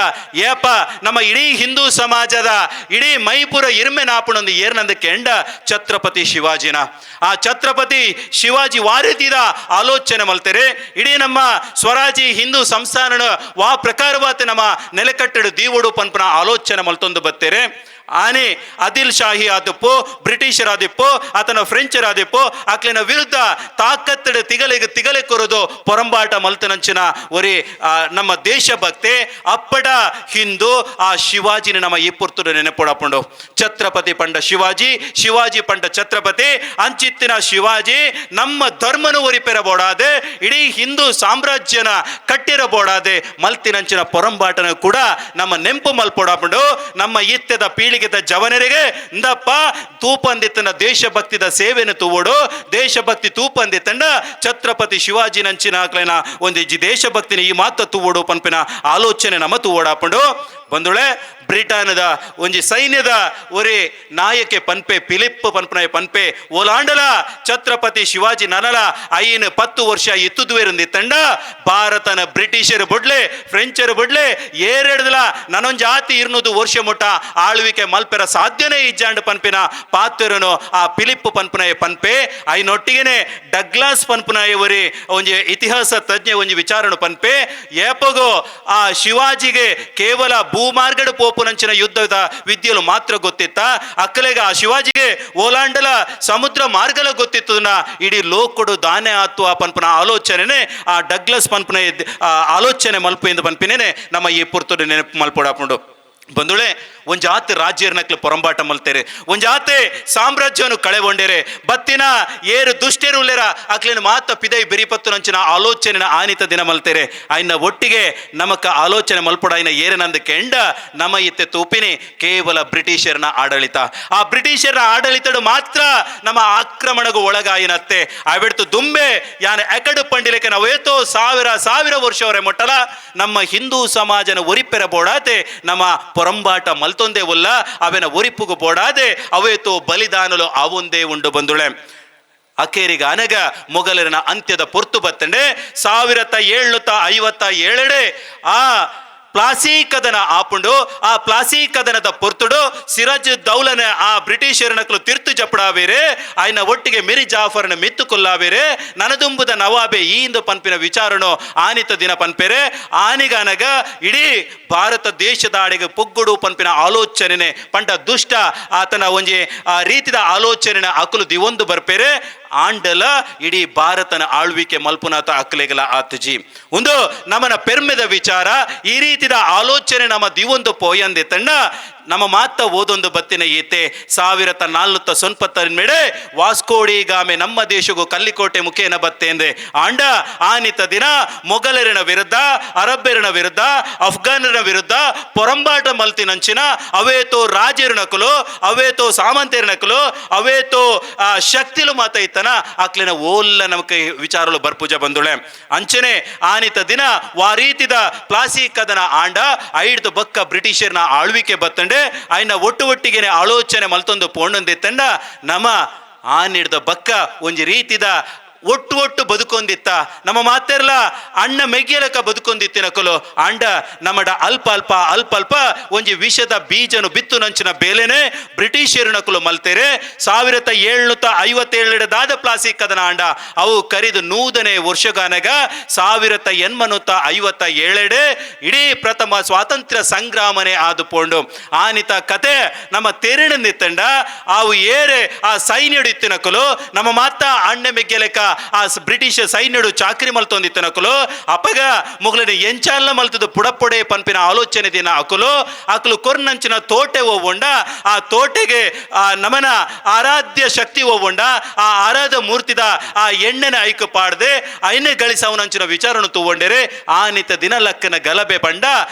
ಏಪ ನಮ್ಮ ಇಡೀ ಹಿಂದೂ ಸಮಾಜದ ಇಡೀ ಮೈಪುರ ಇರ್ಮೆ ನಾಪುಣೊಂದು ಏರ್ನಂದ ಕೆಂಡ ಛತ್ರಪತಿ ಶಿವಾಜಿನ ಆ ಛತ್ರಪತಿ ಶಿವಾಜಿ ವಾರಿತಿದ ಆಲೋಚನೆ ಮಲ್ತೆರೆ ಇಡೀ ನಮ್ಮ ಸ್ವರಾಜಿ ಹಿಂದೂ ಸಂಸ್ಥಾನ ವಾ ಪ್ರಕಾರವಾತ ನಮ್ಮ ನೆಲೆಕಟ್ಟಡು ದೀವುಡು ಪನ್ಪನ ಆಲೋಚನೆ ಮಲ್ತೊಂದು ಬತ್ತೇರೆ ಆನೆ ಆದಿಲ್ ಶಾಹಿ ಆದಿಪ್ಪು ಬ್ರಿಟಿಷರಾದಿಪ್ಪು ಆತನ ಫ್ರೆಂಚರಾದಿಪ್ಪು ಅಕ್ಲಿನ ವಿರುದ್ಧ ತಾಕತ್ತಡ ತಿಗಲೆ ಕೊರದು ಪೊರಂಬಾಟ ಮಲ್ತನಂಚಿನ ಒರಿ ನಮ್ಮ ದೇಶಭಕ್ತಿ ಅಪ್ಪಡ ಹಿಂದೂ ಆ ಶಿವಾಜಿನ ನಮ್ಮ ಈ ಪುರ್ತುಡು ನೆನಪೊಡಪುಂಡು ಛತ್ರಪತಿ ಪಂಡ ಶಿವಾಜಿ ಪಂಡ ಛತ್ರಪತಿ ಅಂಚಿತ್ತಿನ ಶಿವಾಜಿ ನಮ್ಮ ಧರ್ಮನು ಒರಿಪೆರಬೋಡಾದೆ ಇಡೀ ಹಿಂದೂ ಸಾಮ್ರಾಜ್ಯನ ಕಟ್ಟಿರಬೋಡಾದೆ ಮಲ್ತಿನಂಚಿನ ಪೊರಂಬಾಟನ ಕೂಡ ನಮ್ಮ ನೆಂಪು ಮಲ್ಪೊಡಪುಂಡು ನಮ್ಮ ಇತ್ಯದ ಪೀಳಿಗೆದ ಜವನರಿಗೆ ಇಂದಪ್ಪ ತೂಪಂದಿತ್ತನ ದೇಶಭಕ್ತಿದ ಸೇವೆಯನ್ನು ತೂವೋಡು ದೇಶಭಕ್ತಿ ತೂಪಂದಿತ್ತಂಡ ಛತ್ರಪತಿ ಶಿವಾಜಿ ನಂಚಿನ ಆಕ್ಲೇನ ಒಂದು ದೇಶಭಕ್ತಿನ ಈ ಮಾತ ತೂವೋಡು ಪನ್ಪಿನ ಆಲೋಚನೆ ನಮ್ಮ ತೂವೋಡಾಪುಂಡು ಬಂದುಳೆ ಬ್ರಿಟನ್ದ ಒಂಜಿ ಸೈನ್ಯದ ಒರೆ ನಾಯಕೆ ಪನ್ಪೆ ಫಿಲಿಪ್ ಪನ್ಪನಾಯ ಪನ್ಪೆ ಓಲಾಂಡಲ ಛತ್ರಪತಿ ಶಿವಾಜಿ ನನಲ ಐನ್ 10 ವರ್ಷ ಇತ್ತುದುವೆರಂದಿತ್ತಂಡ ಭಾರತನ ಬ್ರಿಟಿಷರು ಬುಡ್ಲೆ ಫ್ರೆಂಚರು ಬುಡ್ಲೆ ಏರೆಡ್ದಲ ನನೊಂದು ಜಾತಿ 200 ವರ್ಷ ಮುಟ್ಟ ಆಳ್ವಿಕೆ ಮಲ್ಪೆರ ಸಾಧ್ಯನೇ ಇಜ್ಜಾಂಡ್ ಪನ್ಪಿನ ಪಾತ್ರನು ಆ ಫಿಲಿಪ್ ಪನ್ಪನಾಯ ಪನ್ಪೆ ಐನೊಟ್ಟಿಗೆನೆ ಡಗ್ಲಾಸ್ ಪನ್ಪನಾಯ ಒರಿ ಒಂಜಿ ಇತಿಹಾಸ ತಜ್ಞ ಒಂಜಿ ವಿಚಾರನು ಪನ್ಪೆ ಏಪಗೋ ಆ ಶಿವಾಜಿಗೆ ಕೇವಲ ಭೂಮಾರ್ಗಡು ಪೋಪುನಂಚಿನ ಯುದ್ಧದ ವಿದ್ಯೆಲು ಮಾತ್ರ ಗೊತ್ತಿತ್ತ ಅಕ್ಕಲೆಗ ಆ ಶಿವಾಜಿಗೆ ಓಲಾಂಡಲ ಸಮುದ್ರ ಮಾರ್ಗಲ ಗೊತ್ತಿತ್ತು ಇಡೀ ಲೋಕಡು ದಾನೆ ಆತು ಆ ಪನ್ಪನ ಆಲೋಚನೆ ಆ ಡಗ್ಲಸ್ ಪನ್ಪನ ಆಲೋಚನೆ ಮಲ್ಪು ಎಂದು ಪನ್ಪಿನೇನೆ ನಮ್ಮ ಈ ಪುರ್ತುಡು ನೆನಪು ಮಲ್ಪೊಡಾಪುಂಡು ಬಂದುಳೆ ಒಂಜಾತೆ ರಾಜ್ಯರ್ನಕ್ಲು ಪೊರಂಬಾಟ ಮಲ್ತೇರೆ ಒಂಜಾತೆ ಸಾಮ್ರಾಜ್ಯವನ್ನು ಕಳೆಗೊಂಡೇರೆ ಬತ್ತಿನ ಏರು ದುಷ್ಟೇರು ಉಲ್ಲೇರ ಅಕ್ಲಿನ ಮಾತ ಪಿದೈ ಬೆರಿಪತ್ತು ನಂಚಿನ ಆಲೋಚನೆ ಆನಿತ ದಿನ ಮಲ್ತೇರೆ ಆಯ್ನ ಒಟ್ಟಿಗೆ ನಮಕ ಆಲೋಚನೆ ಮಲ್ಪೊಡಾಯಿನ ಏರನಂದ ಕೆಂಡ ನಮ್ಮ ಇತ್ತೆ ತೂಪಿನಿ ಕೇವಲ ಬ್ರಿಟಿಷರ್ನ ಆಡಳಿತ ಆ ಬ್ರಿಟಿಷರ ಆಡಳಿತಡು ಮಾತ್ರ ನಮ್ಮ ಆಕ್ರಮಣಗೂ ಒಳಗಾಯಿನತ್ತೆ ಅವಿಡ್ತು ದುಂಬೆ ಯಾನ ಎಕಡು ಪಂಡಿಲಕ್ಕೆ ನಾವೇತೋ ಸಾವಿರ ವರ್ಷವರೆ ಮೊಟ್ಟಲ ನಮ್ಮ ಹಿಂದೂ ಸಮಾಜನ ಒರಿಪೆರ ಬೋಡಾತೆ ನಮ್ಮ ಪೊರಂಬಾಟ ಮಲ್ತೊಂದೇ ಉಲ್ಲ ಅವೆನ ಒರಿಪುಗು ಬೋಡಾದೆ ಅವೇತೋ ಬಲಿದಾನಲು ಅವೊಂದೇ ಉಂಡು ಬಂದುಳೆ ಅಕೇರಿಗ ಅನಗ ಮೊಘಲರನ ಅಂತ್ಯದ ಪೊರ್ತು ಬತ್ತಂಡೆ 1757 ಆ ಪ್ಲಾಸಿ ಕದನ ಆಪುಂಡು ಆ ಪ್ಲಾಸಿ ಕದನದ ಪೊರ್ತುಡು ಸಿರಾಜ್ ದೌಲನ ಆ ಬ್ರಿಟಿಷರ್ನಕ್ಲು ತಿರ್ತು ಜಪಡಾವೇರೆ ಆಯ್ನ ಒಟ್ಟಿಗೆ ಮಿರಿ ಜಾಫರ್ನ ಮಿತ್ತು ಕೊಲ್ಲಾವೇರೆ ನನದುಂಬುದ ನವಾಬೆ ಈಂದು ಪನ್ಪಿನ ವಿಚಾರಣು ಆನಿತ ದಿನ ಪನ್ಪೆರೆ ಆನಿಗನಗ ಇಡೀ ಭಾರತ ದೇಶದ ಆಡೆಗೆ ಪೊಗ್ಗುಡು ಪನ್ಪಿನ ಆಲೋಚನೆ ಪಂಡ ದುಷ್ಟ ಆತನ ಒಂಜಿ ಆ ರೀತಿದ ಆಲೋಚನೆ ಅಕುಲು ದಿವೊಂದು ಬರ್ಪೆರೆ ಆಂಡಲ ಇಡೀ ಭಾರತನ ಆಳ್ವಿಕೆ ಮಲ್ಪುನಾಥ ಅಕ್ಲೆಗಲ ಆತುಜಿ ಒಂದು ನಮ್ಮನ ಪೆರ್ಮೆದ ವಿಚಾರ ಈ ರೀತಿದ ಆಲೋಚನೆ ನಮ್ಮ ದಿವೊಂದು ಪೋಯಂದೆ ತಂಡ ನಮ್ಮ ಮಾತ ಓದೊಂದು ಬತ್ತಿನ ಈತೆ 1490 ಮೇಡೆ ವಾಸ್ಕೋಡಿ ಗಾಮೆ ನಮ್ಮ ದೇಶಗೂ ಕಲ್ಲಿಕೋಟೆ ಮುಖೇನ ಬತ್ತೇಂದೆ ಆಂಡ ಆನಿತ ದಿನ ಮೊಘಲರಿನ ವಿರುದ್ಧ ಅರಬ್ಬರಿನ ವಿರುದ್ಧ ಅಫ್ಘಾನರ ವಿರುದ್ಧ ಪೊರಂಬಾಟ ಮಲ್ತಿನಂಚಿನ ಅವೇತೋ ರಾಜರಿನಕಲು ಅವೇತೋ ಸಾಮಂತರಿನಕಲು ಅವೇತೋ ಶಕ್ತಿಲು ಮಾತ ಇತ್ತನ ಅಕ್ಲಿನ ಓಲ್ಲ ನಮಕ್ಕೆ ವಿಚಾರಲು ಬರ್ಪುಜ ಬಂದುಳೆ ಅಂಚನೆ ಆನಿತ ದಿನ ವಾರೀತಿದ ಪ್ಲಾಸಿ ಕದನ ಆಂಡ ಐಡ್ದು ಬಕ್ಕ ಬ್ರಿಟಿಷರ್ನ ಆಳ್ವಿಕೆ ಬತ್ತಂಡೆ ಆಯ್ನ ಒಟ್ಟಿಗೆನೆ ಆಲೋಚನೆ ಮಲ್ತೊಂದು ಪೋಣೊಂದಿತ್ತಂಡ ನಮ್ಮ ಆನಿಡ್ದ ಬಕ್ಕ ಒಂಜಿ ರೀತಿದ ಒಟ್ಟು ಬದುಕೊಂದಿತ್ತ ನಮ್ಮ ಮಾತೆರ್ಲ ಅಣ್ಣ ಮೆಗ್ಗೆಲಕ ಬದುಕೊಂದಿತ್ತಿನಕಲು ಅಂಡ ನಮ್ಮಡ ಅಲ್ಪ ಒಂಜಿ ವಿಷದ ಬೀಜನು ಬಿತ್ತು ನಂಚಿನ ಬೇಲೆನೆ ಬ್ರಿಟಿಷರ್ನಕಲು ಮಲ್ತೆರೆ 1757 ದಾದ ಪ್ಲಾಸಿಕ್ ಕದನ ಅಂಡ ಅವು ಕರಿದು 100ನೇ ವರ್ಷಗಾನಗ 1857 ಇಡೀ ಪ್ರಥಮ ಸ್ವಾತಂತ್ರ್ಯ ಸಂಗ್ರಾಮನೆ ಆದುಪೋಂಡು ಆನಿತ ಕತೆ ನಮ್ಮ ತೆರಿಣಿಂದಿತ್ತಂಡ ಅವು ಏರೆ ಆ ಸೈನ್ಯಡು ಇತ್ತಿನಕಲು ನಮ್ಮ ಮಾತ ಅಣ್ಣ ಮೆಗ್ಗೆಲಕ ಬ್ರಿಟಿಷ್ ಸೈನ್ಯಡು ಚಾಕ್ರಿ ಮಲ್ತೊಂದಿತ್ತು ನಕುಲು ಅಪಗ ಮುಗ್ಲನೆ ಎಂಚಾಲ ಮಲ್ತದ ಪುಡಪೊಡೆ ಪನ್ಪಿನ ಆಲೋಚನೆ ದಿನ ಅಕಲು ಕೊರ್ನಂಚಿನ ತೋಟೆ ಹೋಗೊಂಡ ಆ ತೋಟೆಗೆ ನಮನ ಆರಾಧ್ಯ ಶಕ್ತಿ ಹೋಗೊಂಡ ಆ ಆರಾಧ ಮೂರ್ತಿದ ಆ ಎಣ್ಣೆನ ಐಕು ಪಾಡ್ದೆ ಐನೆ ಗಳಿಸವನಂಚಿನ ವಿಚಾರನು ತಗೊಂಡರೆ ಆನಿತ ದಿನ ಲಕ್ಕನ ಗಲಭೆ ಬಂಡ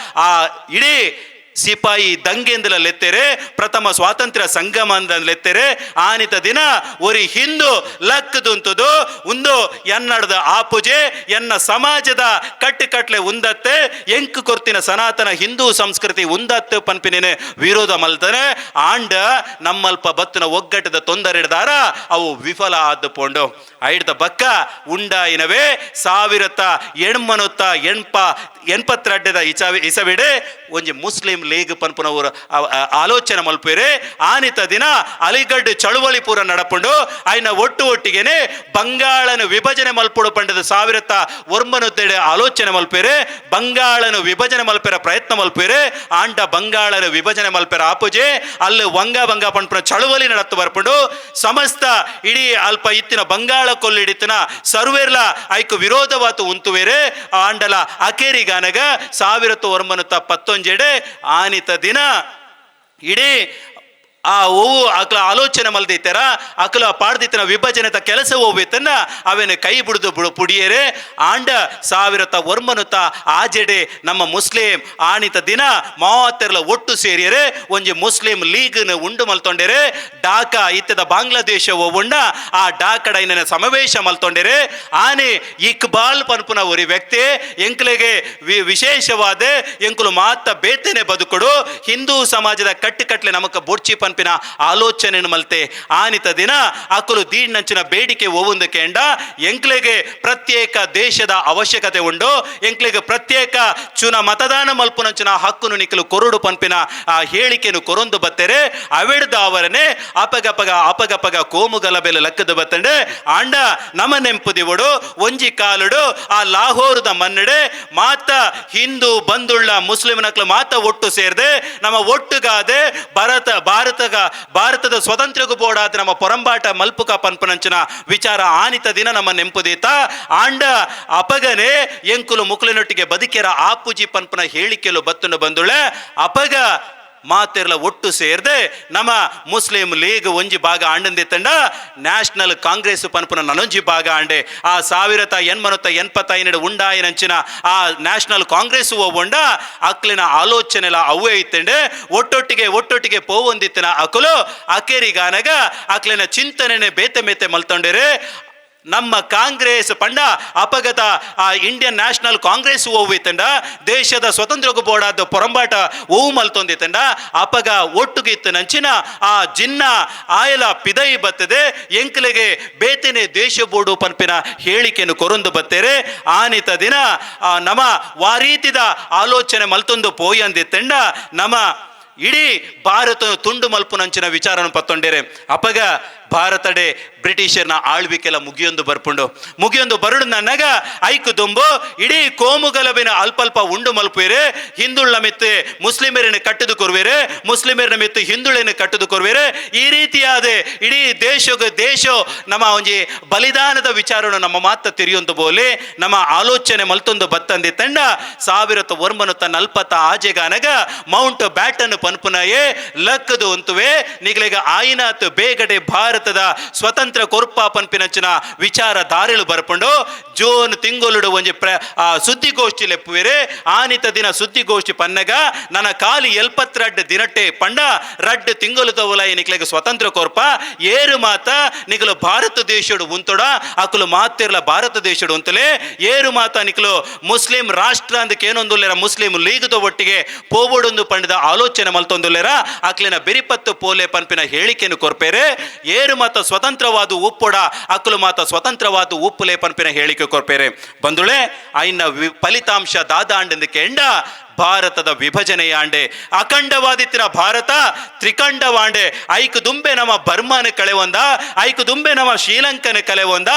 ಆ ಇಡೀ ಸಿಪಾಯಿ ದಂಗೆಂದಲ ಲೆತ್ತೆರೆ ಪ್ರಥಮ ಸ್ವಾತಂತ್ರ್ಯ ಸಂಗಮ ಲೆತ್ತೆರೆ ಆನಿತ ದಿನ ಒರಿ ಹಿಂದೂ ಲಕ್ಕದುಂತದು ಒಂದು ಎನ್ನಡದ ಆಪುಜೆ ಎನ್ನ ಸಮಾಜದ ಕಟ್ಟೆ ಉಂದತ್ತೆ ಎಂಕು ಕೊರ್ತಿನ ಸನಾತನ ಹಿಂದೂ ಸಂಸ್ಕೃತಿ ಉಂದತ್ತು ಪನ್ಪಿನೇನೆ ವಿರೋಧ ಮಲ್ತಾನೆ ಆಂಡ ನಮ್ಮಲ್ಪ ಬತ್ತನ ಒಗ್ಗಟ್ಟದ ತೊಂದರೆಡ್ದಾರ ಅವು ವಿಫಲ ಆದ್ದು ಪೋಂಡು ಐಡ್ದ ಬಕ್ಕ ಉಂಡಾಯಿನವೇ ಸಾವಿರತ್ತ ಎಣ್ಮನೊತ್ತ ಎಣ್ಪತ್ತೆರಡ್ಡದ ಇಸವಿಡೆ ಒಂಜಿ ಮುಸ್ಲಿಂ ಲೀಗ್ ಪನ್ಪುನವರು ಆಲೋಚನೆ ಮಲ್ಪೇರೆ ಆನಿತ ದಿನ ಅಲಿಗಡ್ ಚಳುವಳಿ ಪೂರ ನಡಪುಂಡು ಆಯ್ನ ಒಟ್ಟಿಗೆನೆ ಬಂಗಾಳನು ವಿಭಜನೆ ಮಲ್ಪುಡು ಪಂಡದ ಸಾವಿರತ್ತ ಒರ್ಮನುತ್ತೆಡೆ ಆಲೋಚನೆ ಮಲ್ಪೇರೆ ಬಂಗಾಳನು ವಿಭಜನೆ ಮಲ್ಪೆರ ಪ್ರಯತ್ನ ಮಲ್ಪೇರೆ ಆಂಟ ಬಂಗಾಳನು ವಿಭಜನೆ ಮಲ್ಪೆರ ಆಪುಜೆ ಅಲ್ಲಿ ಬಂಗ ಪಂಪುನ ಚಳುವಳಿ ನಡತ್ತು ಬರ್ಪುಂಡು ಸಮಸ್ತ ಇಡೀ ಅಲ್ಪ ಇತ್ತಿನ ಬಂಗಾಳ ಕೊಲ್ಲಿಡಿತಿನ ಸರ್ವೇರ್ಲ ಐಕು ವಿರೋಧವಾತು ಉಂತುವೇರೆ ಆಂಡಲ ಅಕೇರಿಗಾನಗ ಸಾವಿರತ್ತು ಒರ್ಮನುತ್ತ 11 ಆನಿತ ದಿನ ಇಡೀ ಆ ಓವು ಅಕ್ಲ ಆಲೋಚನೆ ಮಲ್ದಿತ್ತಾರ ಅಕ್ಲ ಪಾಡ್ದಿತ್ತನ ವಿಭಜನೆತ ಕೆಲಸ ಹೋಗ್ಬೇತನ್ನ ಅವೇನು ಕೈ ಬಿಡುದು ಪುಡಿಯರೆ ಆಂಡ ಸಾವಿರತ್ತ ಒರ್ಮನುತ್ತ ಆಜೆಡೆ ನಮ್ಮ ಮುಸ್ಲಿಂ ಆಣಿತ ದಿನ ಮಾತೆರ್ಲ ಒಟ್ಟು ಸೇರಿಯರೆ ಒಂಜಿ ಮುಸ್ಲಿಂ ಲೀಗ್ನ ಉಂಡು ಮಲ್ತೊಂಡೆರೆ ಢಾಕಾ ಇತ್ತದ ಬಾಂಗ್ಲಾದೇಶ ಹೋಗುಂಡ ಆ ಢಾಕಡ ಇನ್ನೇನ ಸಮಾವೇಶ ಮಲ್ತೊಂಡೆರೆ ಆನೆ ಇಕ್ಬಾಲ್ ಪನ್ಪುನ ಒರಿ ವ್ಯಕ್ತಿ ಎಂಕ್ಲೆಗೆ ವಿಶೇಷವಾದ ಎಂಕುಲು ಮಾತ ಬೇತೇನೆ ಬದುಕೊಡು ಹಿಂದೂ ಸಮಾಜದ ಕಟ್ಟಲೆ ನಮಕ ಬೊಡ್ಚಿ ಪನ್ಪಿನ ಆಲೋಚನೆ ಮಲ್ತೆ ಆನಿತ ದಿನ ಅಕುಲು ದೀಡ್ನಂಚಿನ ಬೇಡಿಕೆ ಓವುಂದು ಕೇಂಡ ಎಂಕ್ಲೆಗೆ ಪ್ರತ್ಯೇಕ ದೇಶದ ಅವಶ್ಯಕತೆ ಉಂಡು ಎಂಕ್ಲೆಗೆ ಪ್ರತ್ಯೇಕ ಚುನ ಮತದಾನ ಮಲ್ಪುನಂಚಿನ ಹಕ್ಕುನು ನಿಖಲು ಕೊರುಡು ಪನ್ಪಿನ ಆ ಹೇಳಿಕೆನು ಕೊರೊಂದು ಬತ್ತೆರೆ ಅವೆಡ್ದ ಅವರನ್ನೇ ಅಪಗಪಗ ಕೋಮು ಗಲಭೆಲು ಲಕ್ಕದ ಬತ್ತಂಡೆ ಆಂಡ ನಮ ನೆಂಪುದಿವಡು ಒಂಜಿ ಕಾಲುಡು ಆ ಲಾಹೋರದ ಮನ್ನಡೆ ಮಾತ ಹಿಂದೂ ಬಂದುಳ್ಳ ಮುಸ್ಲಿಂ ನಕ್ಲು ಮಾತ ಒಟ್ಟು ಸೇರ್ದೆ ನಮ್ಮ ಒಟ್ಟುಗಾದೆ ಭಾರತದ ಸ್ವತಂತ್ರಗೂ ಬೋಡಾದ ನಮ್ಮ ಪೊರಂಬಾಟ ಮಲ್ಪುಕ ಪನ್ಪನಂಚಿನ ವಿಚಾರ ಆನಿತ ದಿನ ನಮ್ಮ ನೆಂಪುದೀತ ಆಂಡ ಅಪಗನೆ ಎಂಕುಲು ಮುಕ್ಲಿನೊಟ್ಟಿಗೆ ಬದುಕೆರ ಆಪುಜಿ ಪನ್ಪನ ಹೇಳಿಕೆಲು ಬತ್ತುಂಡು ಬಂದುಳೆ ಅಪಗ ಮಾತೆರ್ಲ ಒಟ್ಟು ಸೇರ್ದೆ ನಮ್ಮ ಮುಸ್ಲಿಂ ಲೀಗ್ ಒಂಜಿ ಭಾಗ ಆಂಡಂದಿತ್ತಂಡ ನ್ಯಾಷನಲ್ ಕಾಂಗ್ರೆಸ್ ಪನ್ಪುನ ನನೊಂಜಿ ಭಾಗ ಆಂಡೆ ಆ 1985 ಉಂಡಾಯಿನಂಚಿನ ಆ ನ್ಯಾಷನಲ್ ಕಾಂಗ್ರೆಸ್ ಹೋಗೊಂಡ ಅಕ್ಲಿನ ಆಲೋಚನೆಲ ಅವೇ ಇತ್ತಂಡೆ ಒಟ್ಟೊಟ್ಟಿಗೆ ಪೋವೊಂದಿತ್ತಿನ ಅಕುಲು ಅಕೇರಿಗಾನಗ ಅಕ್ಲಿನ ಚಿಂತನೆನೆ ಬೇತೆ ಮಲ್ತೊಂಡೆರೆ ನಮ್ಮ ಕಾಂಗ್ರೆಸ್ ಪಂಡ ಅಪಗತ ಆ ಇಂಡಿಯನ್ ನ್ಯಾಷನಲ್ ಕಾಂಗ್ರೆಸ್ ಹೋವಿತ್ತಂಡ ದೇಶದ ಸ್ವತಂತ್ರಗೂ ಬೋಡಾದ ಪೊರಂಬಾಟ ಓವು ಮಲ್ತೊಂದಿತ್ತಂಡ ಅಪಗ ಒಟ್ಟುಗಿತ್ತು ನಂಚಿನ ಆ ಜಿನ್ನ ಆಯಲ ಪಿದೈ ಬತ್ತದೆ ಎಂಕ್ಲೆಗೆ ಬೇತೆನೆ ದೇಶ ಬೋಡು ಪನ್ಪಿನ ಹೇಳಿಕೆಯನ್ನು ಕೊರೊಂದು ಬತ್ತೇರೆ ಆನಿತ ದಿನ ನಮ ವಾರೀತಿದ ಆಲೋಚನೆ ಮಲ್ತೊಂದು ಪೋಯಂದಿತ್ತಂಡ ನಮ್ಮ ಇಡೀ ಭಾರತ ತುಂಡು ಮಲ್ಪುನಂಚಿನ ವಿಚಾರನ ಪತ್ತೊಂಡೇರೆ ಅಪಗ ಭಾರತಡೆ ಬ್ರಿಟಿಷರ್ನ ಆಳ್ವಿಕೆಲ್ಲ ಮುಗಿಯೊಂದು ಬರುಡು ನನ್ನಗ ಐಕು ದುಂಬು ಇಡೀ ಕೋಮು ಗಲಭೆನ ಅಲ್ಪ ಉಂಡು ಮಲ್ಪುವೇರೆ ಹಿಂದುಳ್ಳ ಮಿತ್ತು ಮುಸ್ಲಿಮರನ್ನು ಕಟ್ಟದು ಕೊರುವೇರೆ ಮುಸ್ಲಿಮರನ್ನ ಮಿತ್ತು ಹಿಂದುಳನ್ನು ಕಟ್ಟದು ಕೊರುವೇರೆ ಈ ರೀತಿಯಾದ ಇಡೀ ದೇಶ ನಮ್ಮ ಒಂಜಿ ಬಲಿದಾನದ ವಿಚಾರನು ನಮ್ಮ ಮಾತ ತಿರಿಯೊಂದು ಬೋಲೆ ನಮ್ಮ ಆಲೋಚನೆ ಮಲ್ತೊಂದು ಬತ್ತಂದಿ ತಂಡ 1940 ಆಜೆಗಾನಗ ಮೌಂಟ್ ಬ್ಯಾಟನ್ ಪನ್ಪುನಯೇ ಲಕ್ಕದು ಅಂತುವೆ ನಿಗಲಿಗ ಆಯಿನಾತ್ ಬೇಗಡೆ ಭಾರತದ ಸ್ವತಂತ್ರ ಕೊರ್ಪ ಪನ್ಪಿನಂಚಿನ ವಿಚಾರ ದಾರಿಲು ಬರ್ಪುಂಡು ಜೂನ್ ತಿಂಗಳು ಒಂಜಿ ಸುದ್ದಿಗೋಷ್ಠಿ ಲೆಪ್ಪುವೆರೆ ಆನಿತ ದಿನ ಸುದ್ದಿಗೋಷ್ಠಿ ಪನ್ನಗ ನನ್ನ ಕಾಲಿ 72 ದಿನಟ್ಟೆ ಪಂಡ 2 ತಿಂಗಳು ತವಲಾಯಿ ನಿಕ್ಲೆಗೆ ಸ್ವತಂತ್ರ ಕೊರ್ಪ ಏರು ಮಾತ ನಿಕಲು ಭಾರತ ದೇಶಡು ಉಂತೊಡ ಅಕುಲು ಮಾತಿರ್ಲ ಭಾರತ ದೇಶಡು ಉಂತಲೇ ಏರು ಮಾತ ನಿಕಲು ಮುಸ್ಲಿಂ ರಾಷ್ಟ್ರ ಅಂದಕ್ಕೆ ಏನೊಂದುಲ್ಲೆರ ಮುಸ್ಲಿಂ ಲೀಗ್ದ ಒಟ್ಟಿಗೆ ಪೋವೊಡೊಂದು ಪಂಡದ ಆಲೋಚನೆ ಮಲ್ತೊಂದುಲ್ಲೆರ ಅಕ್ಲಿನ ಬೆರಿಪತ್ತು ಪೋಲೆ ಪನ್ಪಿನ ಹೇಳಿಕೆಯನ್ನು ಕೊರ್ಪೇರೆ ಏರು ಮಾತ ಸ್ವತಂತ್ರವಾದ ಉಪ್ಪೊಡ ಅಕುಲು ಮಾತ ಸ್ವತಂತ್ರವಾದ ಉಪ್ಪುಲೆ ಪನ್ಪಿನ ಹೇಳಿಕೆ ಕೊರ್ಪೇರೆ ಬಂದುಳೆ ಐನ ಫಲಿತಾಂಶ ದಾದ ಅಂಡಂದಕ್ಕೆ ಎಂಡ ಭಾರತದ ವಿಭಜನೆಯಾಂಡೆ ಅಖಂಡವಾದಿತ್ತಿನ ಭಾರತ ತ್ರಿಖಂಡವಾಂಡೆ ಐಕು ದುಂಬೆ ನಮ್ಮ ಬರ್ಮಾನ ಕಳೆವೊಂದ ಐಕು ದುಂಬೆ ನಮ್ಮ ಶ್ರೀಲಂಕನ ಕಳೆವೊಂದ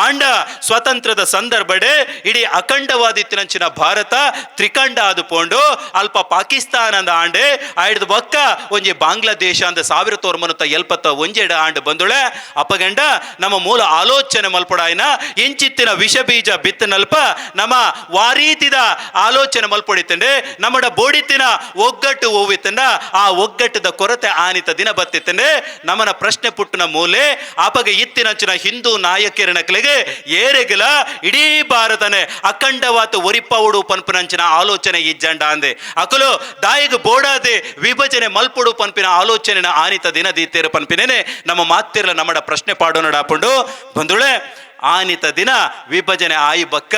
ಆಂಡ ಸ್ವತಂತ್ರದ ಸಂದರ್ಭಡೆ ಇಡೀ ಅಖಂಡವಾದಿತ್ತಿನಂಚಿನ ಭಾರತ ತ್ರಿಖಂಡ ಆದುಕೊಂಡು ಅಲ್ಪ ಪಾಕಿಸ್ತಾನದ ಆಂಡೆ ಆಯ್ದು ಬೊಕ್ಕ ಒಂಜಿ ಬಾಂಗ್ಲಾದೇಶ ಅಂದ 1971 ಆಂಡ್ ಬಂದುಳೆ ಅಪಗಂಡ ನಮ್ಮ ಮೂಲ ಆಲೋಚನೆ ಮಲ್ಪಡಾಯ್ನ ಇಂಚಿತ್ತಿನ ವಿಷ ಬೀಜ ಬಿತ್ತನಲ್ಪ ನಮ್ಮ ವಾರೀತಿದ ಆಲೋಚನೆ ಮಲ್ಪೊಡಿತಂಡೆ ನಮ್ಮಡ ಬೋಡಿತಿನ ಒಗ್ಗಟ್ಟು ಹೋವಿತಂಡ ಆ ಒಗ್ಗಟ್ಟದ ಕೊರತೆ ಆನಿತ ದಿನ ಬತ್ತಿತ್ತಂಡೆ ನಮ್ಮನ ಪ್ರಶ್ನೆ ಪುಟ್ಟನ ಮೂಲೆ ಅಪಗ ಇತ್ತಿನಂಚಿನ ಹಿಂದೂ ನಾಯಕರನಕ್ಲೆಗೆ ಏರೆಗಿಲ ಇಡೀ ಭಾರತನೆ ಅಖಂಡವಾತ ಒರಿಪವುಡು ಪನ್ಪನಂಚಿನ ಆಲೋಚನೆ ಇಜ್ಜಂಡ ಅಂದೆ ಅಕಲು ದಾಯಿಗೆ ಬೋಡಾದೆ ವಿಭಜನೆ ಮಲ್ಪುಡು ಪನ್ಪಿನ ಆಲೋಚನೆ ಆನಿತ ದಿನ ದೀತೇರು ಪನ್ಪಿನೇನೆ ನಮ್ಮ ಮಾತಿರ್ಲ ನಮ್ಮಡ ಪ್ರಶ್ನೆ ಪಾಡೋಣ ಹಾಕೊಂಡು ಬಂದುಳೆ ಆನಿತ ದಿನ ವಿಭಜನೆ ಆಯಿ ಬಕ್ಕ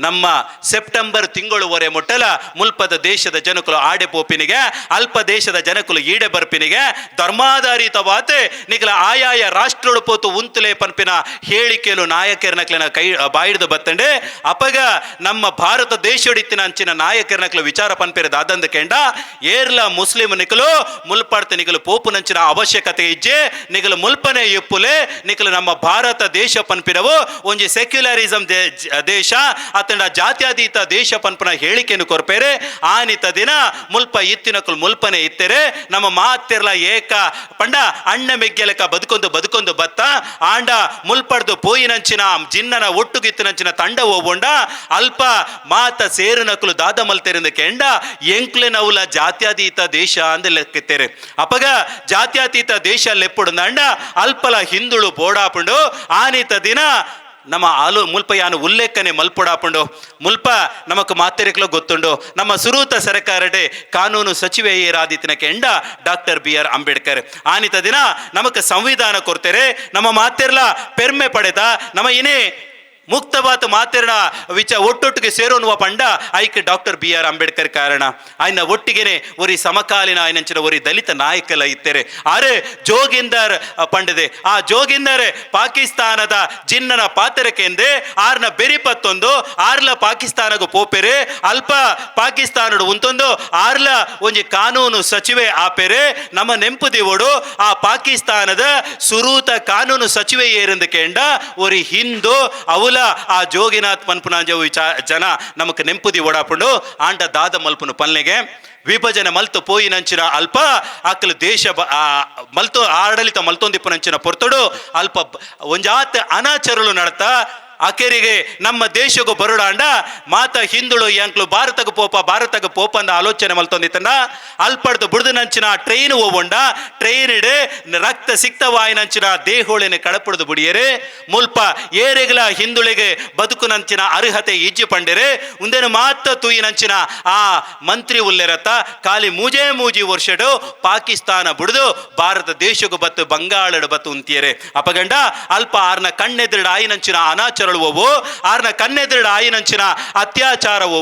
ನಮ್ಮ ಸೆಪ್ಟೆಂಬರ್ ತಿಂಗಳವರೆ ಮುಟ್ಟಲ ಮುಲ್ಪದ ದೇಶದ ಜನಕುಲು ಆಡೆ ಪೋಪಿನಿಗೆ ಅಲ್ಪ ದೇಶದ ಜನಕುಲು ಈಡೆ ಬರ್ಪಿನಿಗೆ ಧರ್ಮಾಧಾರಿತವಾತೆ ನಿಗಲ ಆಯಾಯ ರಾಷ್ಟ್ರಗಳು ಪೋತು ಉಂತುಲೆ ಪನ್ಪಿನ ಹೇಳಿಕೆಲು ನಾಯಕರನಕ್ಲಿನ ಕೈ ಬಾಯಿಡ್ದು ಬತ್ತಂಡೆ ಅಪಗ ನಮ್ಮ ಭಾರತ ದೇಶಡಿತ್ತಿನ ಅಂಚಿನ ನಾಯಕರನಕ್ಲ ವಿಚಾರ ಪನ್ಪಿರ ದಾದಂದ ಕೆಂಡ ಏರ್ಲ ಮುಸ್ಲಿಂ ನಿಕಲು ಮುಲ್ಪಾಡ್ತ ನಿಗಲು ಪೋಪು ನಂಚಿನ ಅವಶ್ಯಕತೆ ಇಜ್ಜೆ ನಿಗಲು ಮುಲ್ಪನೆ ಎಪ್ಪುಲೆ ನಿಕಲು ನಮ್ಮ ಭಾರತ ದೇಶ ಪನ್ಪಿನವು ಒಂಜಿ ಸೆಕ್ಯುಲರಿಸಂ ದೇಶ ಅತ್ತಂಡ ಜಾತ್ಯತೀತ ದೇಶ ಪನ್ಪನ ಹೇಳಿಕೆಯನ್ನು ಕೊರ್ಪೇರೆ ಆನಿತ ದಿನ ಮುಲ್ಪ ಇತ್ತಿನಕುಲು ಮುಲ್ಪನೆ ಇತ್ತೆರೆ ನಮ್ಮ ಮಾತಿರ್ಲ ಏಕ ಪಂಡ ಅಣ್ಣ ಮೆಗ್ಗೆಲಕ ಬದುಕೊಂದು ಬತ್ತ ಆಂಡ ಮುಲ್ಪಡ್ದು ಪೋಯಿನಂಚಿನ ಜಿನ್ನನ ಒಟ್ಟುಗಿತ್ತಿನಂಚಿನ ತಂಡ ಹೋಗೊಂಡ ಅಲ್ಪ ಮಾತ ಸೇರುನಕುಲು ದಾದ ಮಲ್ತೆರಿಂದ ಕೆಂಡ ಎಂಕ್ಲೆನವುಲ ಜಾತ್ಯತೀತ ದೇಶ ಅಂದ ಲೆಕ್ಕಿತ್ತೇರೆ ಅಪಗ ಜಾತ್ಯತೀತ ದೇಶ ಲೆಪ್ಪುಡು ಅಲ್ಪಲ ಹಿಂದುಳು ಬೋಡಾಪುಂಡು ಆನಿತ ದಿನ ನಮ್ಮ ಮುಲ್ಪ ಯಾನು ಉಲ್ಲೇಖನೆ ಮಲ್ಪುಡಾಪುಂಡು ಮುಲ್ಪ ನಮಕ್ ಮಾತೆರೆಕ್ಲು ಗೊತ್ತುಂಡು ನಮ್ಮ ಸುರೂತ ಸರ್ಕಾರಡೆ ಕಾನೂನು ಸಚಿವೆಯರಾದಿತ್ತಿನ ಕೆಂಡ ಡಾಕ್ಟರ್ BR ಅಂಬೇಡ್ಕರ್ ಆನಿತ ದಿನ ನಮಕ್ ಸಂವಿಧಾನ ಕೊಡ್ತಾರೆ ನಮ್ಮ ಮಾತೆರ್ಲ ಪೆರ್ಮೆ ಪಡೆದ ನಮ್ಮ ಇನೇ ಮುಕ್ತವಾದ ಮಾತೆರಣ ಒಟ್ಟೊಟ್ಟಿಗೆ ಸೇರೋನ್ನುವ ಪಂಡ ಐಕ್ ಡಾಕ್ಟರ್ BR ಅಂಬೇಡ್ಕರ್ ಕಾರಣ ಆಯ್ನ ಒಟ್ಟಿಗೆನೆ ಒರಿ ಸಮಕಾಲೀನ ಆಯ್ನಂಚಿನ ಒರಿ ದಲಿತ ನಾಯಕಲ ಇತ್ತೇರೆ ಆರೆ ಜೋಗಿಂದರ್ ಪಂಡದೆ ಆ ಜೋಗಿಂದರ್ ಪಾಕಿಸ್ತಾನದ ಜಿನ್ನನ ಪಾತ್ರಕ್ಕೆಂದೆ ಆರ್ನ ಬೆರಿಪತ್ತೊಂದು ಆರ್ಲ ಪಾಕಿಸ್ತಾನಗೂ ಪೋಪೆರೆ ಅಲ್ಪ ಪಾಕಿಸ್ತಾನಡು ಉಂತೊಂದು ಆರ್ಲ ಒಂಜಿ ಕಾನೂನು ಸಚಿವೆ ಆಪೆರೆ ನಮ್ಮ ನೆಂಪುದಿವೋಡು ಆ ಪಾಕಿಸ್ತಾನದ ಸುರೂತ ಕಾನೂನು ಸಚಿವೆ ಏರಿಂದ ಕೆಂಡ ಒರಿ ಹಿಂದೂ ಅವಲ ಆ ಜೋಗಿನಾಥ್ ಪನ್ಪುನಾಂಜ ಜನ ನಮಕ್ ನೆಂಪುದಿ ಓಡಾಪುಂಡು ಆಂಡ ದಾದ ಮಲ್ಪುನು ಪಲ್ನೆಗೆ ವಿಭಜನೆ ಮಲ್ತು ಪೋಯಿನಂಚಿನ ಅಲ್ಪ ಅಕ್ಕಲು ದೇಶ ಮಲ್ತು ಆಡಳಿತ ಮಲ್ತೊಂದಿಪ್ಪುನಂಚಿನ ಪೊರ್ತುಡು ಅಲ್ಪ ಒಂಜಾತ್ ಅನಾಚರಲು ನಡತ ಅಕೆರಿಗೆ ನಮ್ಮ ದೇಶಗೂ ಬರುಡಾಂಡ ಮಾತ ಹಿಂದುಳು ಎಂಕ್ಲು ಭಾರತಗ ಪೋಪ ಅಂದ ಆಲೋಚನೆ ಮಲ್ತೊಂದಿತ್ತಂಡ ಅಲ್ಪಡ್ದು ಬುಡ್ದನಂಚಿನ ಟ್ರೈನ್ ಹೋಗೊಂಡ ಟ್ರೈನ್ ಇಡೆ ರಕ್ತ ಸಿಕ್ತವಾಯಿನಂಚಿನ ದೇಹೋಳಿನ ಕಳಪುಡ್ದು ಬುಡಿಯರೆ ಮುಲ್ಪ ಏರೆಗ್ಲ ಹಿಂದುಳಿಗೆ ಬದುಕುನಂಚಿನ ಅರ್ಹತೆ ಇಜ್ಜಿ ಪಂಡಿರೆ ಮುಂದೇನು ಮಾತ ತೂಯಿನಂಚಿನ ಆ ಮಂತ್ರಿ ಉಲ್ಲೆರತ್ತ ಖಾಲಿ ಮೂಜಿ ವರ್ಷಡು ಪಾಕಿಸ್ತಾನ ಬುಡ್ದು ಭಾರತ ದೇಶಗೂ ಬತ್ತು ಬಂಗಾಳಡು ಬತ್ತು ಉಂತಿಯರೆ ಅಪಗಂಡ ಅಲ್ಪ ಆರ್ನ ಕಣ್ಣೆದುರುಡು ಆಯಿನಂಚಿನ ಅನಾಚ ಆರ್ನ ಕಣ್ಣೆದುರುಡು ಆಯಿನಂಚಿನ ಅತ್ಯಾಚಾರವೋ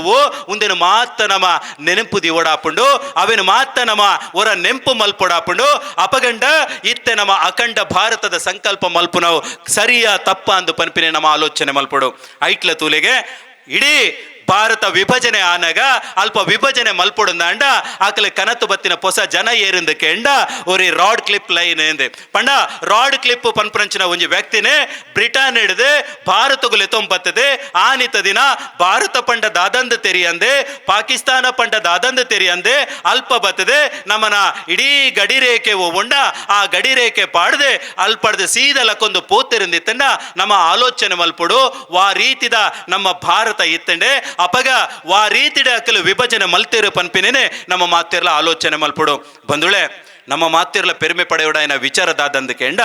ಮುಂದೇನು ಮಾತ ನಮ್ಮ ನೆನಪುದಿ ಓಡಾಪುಂಡು ಅವೇನು ಮಾತ ನಮ್ಮ ಒರ ನೆಂಪು ಮಲ್ಪೊಡಾಪುಂಡು ಅಪಗಂಡ ಇತ್ತೆ ನಮ್ಮ ಅಖಂಡ ಭಾರತದ ಸಂಕಲ್ಪ ಮಲ್ಪುನವು ಸರಿಯ ತಪ್ಪ ಅಂದು ಪನ್ಪಿನ ನಮ್ಮ ಆಲೋಚನೆ ಮಲ್ಪೊಡು ಐಟ್ಲ ತೂಲೆಗೆ ಇಡೀ ಭಾರತ ವಿಭಜನೆ ಆನಾಗ ಅಲ್ಪ ವಿಭಜನೆ ಮಲ್ಪೊಡುಂದಾಂಡ ಆಕಲೆ ಕನತು ಬತ್ತಿನ ಪೊಸ ಜನ ಏರಿಂದ ಕೆಂಡ ಒರಿ ರಾಡ್ ಕ್ಲಿಪ್ ಲೈನ್ ಎಂದೆ ಪಂಡ ರಾಡ್ ಕ್ಲಿಪ್ ಪನ್ಪರಂಚಿನ ಒಂಜಿ ವ್ಯಕ್ತಿನೇ ಬ್ರಿಟನ್ ಹಿಡಿದು ಭಾರತಗುಲೆ ತೊಂಬತ್ತದೆ ಆನಿತ ದಿನ ಭಾರತ ಪಂಡ ದಾದಂದ ತೆರಿಯಂದೆ ಪಾಕಿಸ್ತಾನ ಪಂಡ ದಾದಂದ ತೆರಿಯಂದೆ ಅಲ್ಪ ಬತ್ತದೆ ನಮ್ಮನ ಇಡೀ ಗಡಿರೇಖೆ ಹೋಗೊಂಡ ಆ ಗಡಿರೇಖೆ ಪಾಡದೆ ಅಲ್ಪಡ್ದು ಸೀದಲಕ್ಕೊಂದು ಪೋತಿರಿಂದಿತ್ತಂಡ ನಮ್ಮ ಆಲೋಚನೆ ಮಲ್ಪೊಡು ವಾ ರೀತಿದ ನಮ್ಮ ಭಾರತ ಇತ್ತಂಡೆ ಅಪಗ ವಾ ರೀತಿಡ ಅಕಲು ವಿಭಜನೆ ಮಲ್ತೇರು ಪನ್ಪಿನೇನೆ ನಮ್ಮ ಮಾತಿರ್ಲ ಆಲೋಚನೆ ಮಲ್ಪಡು ಬಂದುಳೆ ನಮ್ಮ ಮಾತಿರ್ಲ ಪೆರ್ಮೆ ಪಡೆಯೋಡಾಯನ ವಿಚಾರದಾದಂದ ಕೆಂಡ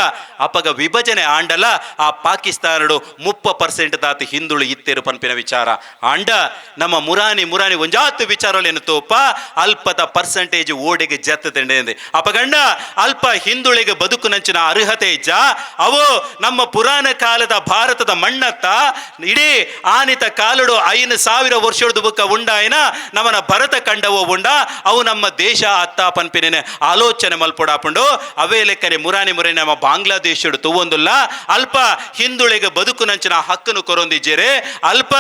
ಅಪಗ ವಿಭಜನೆ ಆಂಡಲ ಆ ಪಾಕಿಸ್ತಾನಡು 30% ದಾತು ಹಿಂದುಳು ಇತ್ತೇರು ಪನ್ಪಿನ ವಿಚಾರ ಆಂಡ ನಮ್ಮ ಮುರಾನಿ ಒಂಜಾತು ವಿಚಾರಲೇನು ತೋಪ ಅಲ್ಪದ ಪರ್ಸೆಂಟೇಜ್ ಓಡಿಗೆ ಜತ್ತದಂಡೆ ಅಪಗಂಡ ಅಲ್ಪ ಹಿಂದುಳಿಗೆ ಬದುಕುನಂಚಿನ ಅರ್ಹತೆ ಇಜ್ಜ ಅವು ನಮ್ಮ ಪುರಾಣ ಕಾಲದ ಭಾರತದ ಮಣ್ಣತ್ತ ಇಡೀ ಆನಿತ ಕಾಲಡು 5,000 ವರ್ಷದ ಬುಕ್ಕ ಉಂಡಾಯನ ನಮ್ಮನ ಭರತ ಕಂಡವೋ ಉಂಡ ಅವು ನಮ್ಮ ದೇಶ ಅತ್ತ ಪನ್ಪಿನೇನೆ ಆಲೋಚನೆ ಆಲೋಚನೆ ಮಲ್ಪೊಡಾಪುಂಡು ಅವೇ ಲೆಕ್ಕನೆ ಮುರಾನಿ ನಮ್ಮ ಬಾಂಗ್ಲಾದೇಶಡು ತೂವೊಂದುಲ್ಲ ಅಲ್ಪ ಹಿಂದುಳಿಗೆ ಬದುಕು ನಂಚಿನ ಹಕ್ಕನ್ನು ಕೊರೊಂದಿಜ್ಜೇರೆ ಅಲ್ಪ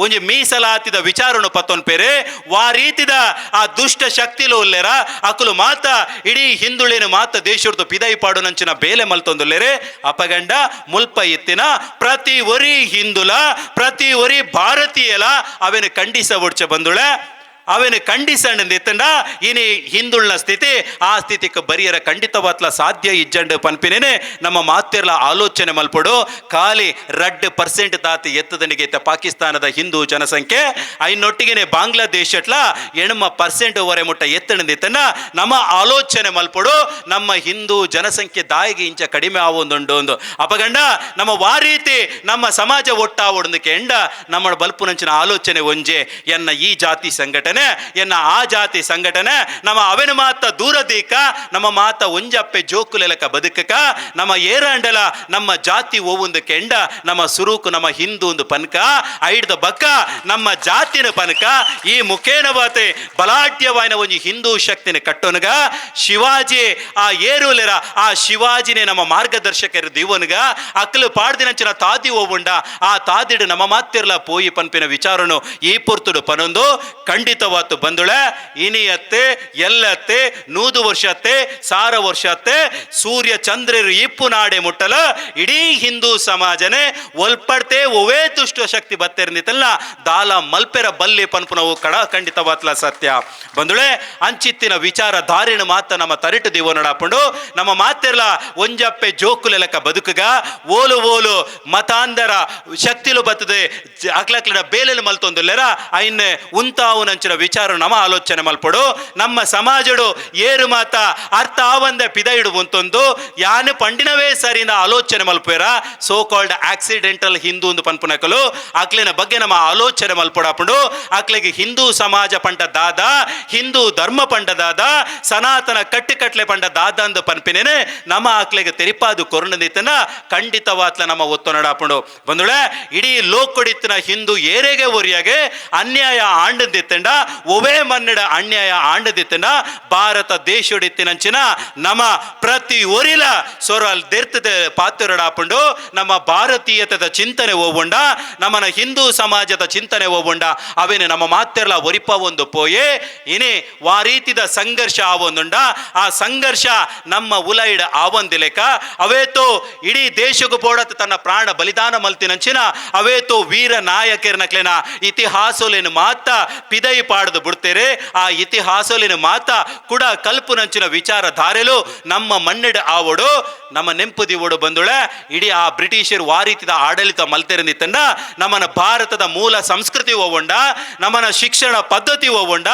ಒಂಜಿ ಮೀಸಲಾತಿದ ವಿಚಾರನು ಪತ್ತೊನ್ಪೇರೆ ವಾ ರೀತಿದ ಆ ದುಷ್ಟ ಶಕ್ತಿಲು ಉಲ್ಲೆರ ಅಕುಲು ಮಾತ ಇಡೀ ಹಿಂದುಳಿನ ಮಾತ ದೇಶದ್ದು ಪಿದೈ ಪಾಡು ನಂಚಿನ ಬೇಲೆ ಮಲ್ತೊಂದುಲ್ಲೆರೆ ಅಪಗಂಡ ಮುಲ್ಪ ಎತ್ತಿನ ಪ್ರತಿ ಒರಿ ಹಿಂದುಲ ಪ್ರತಿ ಒರಿ ಭಾರತೀಯಲ ಅವೇನು ಖಂಡಿಸ ಒಡ್ಚ ಬಂದುಳೆ ಅವೇನು ಖಂಡಿಸಂಡ ಇನಿ ಹಿಂದುಳ್ಳ ಸ್ಥಿತಿ ಆ ಸ್ಥಿತಿಗೆ ಬರಿಯರ ಖಂಡಿತವಾತ್ಲ ಸಾಧ್ಯ ಇಜ್ಜಂಡು ಪನ್ಪಿನೇನೆ ನಮ್ಮ ಮಾತೆರ್ಲ ಆಲೋಚನೆ ಮಲ್ಪಡು ಖಾಲಿ 2% ತಾತಿ ಎತ್ತದನಿಗೆ ಪಾಕಿಸ್ತಾನದ ಹಿಂದೂ ಜನಸಂಖ್ಯೆ ಐನೊಟ್ಟಿಗೆ ಬಾಂಗ್ಲಾದೇಶಟ್ಲ 80% ವರೆ ಮುಟ್ಟ ಎತ್ತಣಿದಿತ್ತನ್ನ ನಮ್ಮ ಆಲೋಚನೆ ಮಲ್ಪಡು ನಮ್ಮ ಹಿಂದೂ ಜನಸಂಖ್ಯೆ ದಾಯಿಗೆ ಇಂಚ ಕಡಿಮೆ ಆವೊಂದುಂಡು ಒಂದು ಅಪಗಂಡ ನಮ್ಮ ವಾ ರೀತಿ ನಮ್ಮ ಸಮಾಜ ಒಟ್ಟಾವೊಂದಕ್ಕೆ ಎಂಡ ನಮ್ಮ ಬಲ್ಪುನಂಚಿನ ಆಲೋಚನೆ ಒಂಜೆ ಎನ್ನ ಈ ಜಾತಿ ಸಂಘಟನೆ ಎನ್ನ ಆ ಜಾತಿ ಸಂಘಟನೆ ನಮ್ಮ ಅವನ ಮಾತ ದೂರದೀಕ ನಮ್ಮ ಮಾತ ಒಂಜಪ್ಪೆ ಜೋಕುಲೆಲಕ ಬದುಕಕ ನಮ್ಮ ಏರಂಡಲ ನಮ್ಮ ಜಾತಿ ಓವುಂದು ಕೆಂಡ ನಮ್ಮ ಸುರೂಕು ನಮ್ಮ ಹಿಂದೂ ಒಂದು ಪನ್ಕ ಐಡ್ದ ಬಕ್ಕ ನಮ್ಮ ಜಾತಿನ ಪನ್ಕ ಈ ಮುಖೇನ ಬಾತೆ ಬಲಾಢ್ಯವಾಯಿನ ಒಂಜಿ ಹಿಂದೂ ಶಕ್ತಿನ ಕಟ್ಟೋನಗ ಶಿವಾಜಿ ಆ ಏರುಲೆರ ಆ ಶಿವಾಜಿನೇ ನಮ್ಮ ಮಾರ್ಗದರ್ಶಕರ ದಿವನ್ಗ ಅಕ್ಕಲು ಪಾಡ್ದಿನಂಚಿನ ತಾದಿ ಓವುಂಡ ಆ ತಾದಿಡು ನಮ್ಮ ಮಾತಿರ್ಲ ಪೋಯಿ ಪನ್ಪಿನ ವಿಚಾರನು ಈ ಪೊರ್ತುಡು ಪನೊಂದು ಖಂಡಿತ ಬಂದುಳೆ ಇನಿಯತ್ತೆ ಎಲ್ಲತ್ತೆ 100 ವರ್ಷತ್ತೆ 1000 ವರ್ಷತ್ತೆ ಸೂರ್ಯ ಚಂದ್ರರು ಇಪ್ಪು ನಾಡೆ ಮುಟ್ಟಲ ಇಡೀ ಹಿಂದೂ ಸಮಾಜನೆ ಒಲ್ಪಡ್ತೆ ಒವೇ ದುಷ್ಟ ಶಕ್ತಿ ಬತ್ತೆರ್ನಿತಲ್ಲ ದಾಲ ಮಲ್ಪೆರ ಬಲ್ಲಿ ಪನ್ಪುನವು ಕಡ ಖಂಡಿತವಾತ್ಲ ಸತ್ಯ ಬಂದುಳೆ ಅಂಚಿತ್ತಿನ ವಿಚಾರ ದಾರಿನ ಮಾತ ನಮ್ಮ ತರಿಟು ದಿವ ನಡಾಪುಂಡು ನಮ್ಮ ಮಾತೆರ್ಲ ಒಂಜಪ್ಪೆ ಜೋಕುಲೆಲಕ ಬದುಕುಗ ಓಲು ಓಲು ಮತಾಂಧರ ಶಕ್ತಿಲು ಬತ್ತದೆ ಅಕ್ಲಕ್ಲಡ ಬೇಲೆಲು ಮಲ್ತೊಂದುಲ್ಲೆರ ಐನ್ ಉಂತಾವು ನಂಚಿನ ವಿಚಾರ ನಮ್ಮ ಆಲೋಚನೆ ಮಲ್ಪಡು ನಮ್ಮ ಸಮಾಜಡು ಏರು ಮಾತ ಅರ್ಥ ಆವಂದೆ ಪಿದೈಡು ಒಂತೊಂದು ಯಾನು ಪಂಡಿನವೇ ಸರಿಯಿಂದ ಆಲೋಚನೆ ಮಲ್ಪೇರ ಸೋ ಕಾಲ್ಡ್ ಆಕ್ಸಿಡೆಂಟಲ್ ಹಿಂದೂ ಒಂದು ಪನ್ಪುನಕಲು ಅಕ್ಲಿನ ಬಗ್ಗೆ ನಮ್ಮ ಆಲೋಚನೆ ಮಲ್ಪಡಾಪುಂಡು ಅಕ್ಲಿಗೆ ಹಿಂದೂ ಸಮಾಜ ಪಂಡ ದಾದ ಹಿಂದೂ ಧರ್ಮ ಪಂಡ ದಾದ ಸನಾತನ ಕಟ್ಟೆ ಪಂಡ ದಾದ ಅಂದು ಪನ್ಪಿನೇನೆ ನಮ್ಮ ಅಕ್ಲಿಗೆ ತೆರಿಪಾದು ಕೊರನದಿತ್ತನ ಖಂಡಿತವಾತ್ಲ ನಮ್ಮ ಒತ್ತು ನಡಾಪುಂಡು ಬಂದುಳೆ ಇಡೀ ಲೋಕೊಡಿತ್ತಿನ ಹಿಂದೂ ಏರೆಗೆ ಒರಿಯಾಗೆ ಅನ್ಯಾಯ ಆಂಡದಿತ್ತಂಡ ಒವೇ ಮನ್ನಡ ಅನ್ಯಾಯ ಆಂಡದಿತ್ತಂಡ ಭಾರತ ದೇಶಡಿತ್ತಿನಂಚಿನ ನಮ್ಮ ಪ್ರತಿ ಒರಿಲ ಸೊರಲ್ ದೆರ್ತದ ಪಾತ್ರಡಾಪುಂಡು ನಮ್ಮ ಭಾರತೀಯತದ ಚಿಂತನೆ ಓವುಂಡ ನಮ್ಮನ ಹಿಂದೂ ಸಮಾಜದ ಚಿಂತನೆ ಓವುಂಡ ಅವೇನು ನಮ್ಮ ಮಾತೆರ್ಲ ಒರಿಪ ಒಂದು ಪೋಯೆ ಇನಿ ವಾ ರೀತಿದ ಸಂಘರ್ಷ ಆವೊಂದುಂಡ ಆ ಸಂಘರ್ಷ ನಮ್ಮ ಉಲೈಡ ಆವೊಂದಿಲೆಕ ಅವೇತೋ ಇಡೀ ದೇಶಗೂ ಪೋಡತ್ ತನ್ನ ಪ್ರಾಣ ಬಲಿದಾನ ಮಲ್ತಿನಂಚಿನ ಅವೇತೋ ವೀರ ನಾಯಕರ್ನಕ್ಲೆನ ಇತಿಹಾಸೋಲೇನು ಮಾತ ಪಿದೈ ಪಾಡದು ಬಿಡ್ತೇರೆ ಆ ಇತಿಹಾಸೋಲಿನ ಮಾತ ಕೂಡ ಕಲ್ಪುನಂಚಿನ ವಿಚಾರ ಧಾರೆಲು ನಮ್ಮ ಮಣ್ಣೆಡ ಆವಡು ನಮ್ಮ ನೆಂಪುದಿ ಓಡು ಬಂದುಳೆ ಇಡೀ ಆ ಬ್ರಿಟಿಷರು ವಾ ರೀತಿದ ಆಡಳಿತ ಮಲ್ತೆರಂದಿತ್ತಂಡ ನಮ್ಮನ ಭಾರತದ ಮೂಲ ಸಂಸ್ಕೃತಿ ಓವುಂಡ ನಮ್ಮನ ಶಿಕ್ಷಣ ಪದ್ಧತಿ ಓವುಂಡ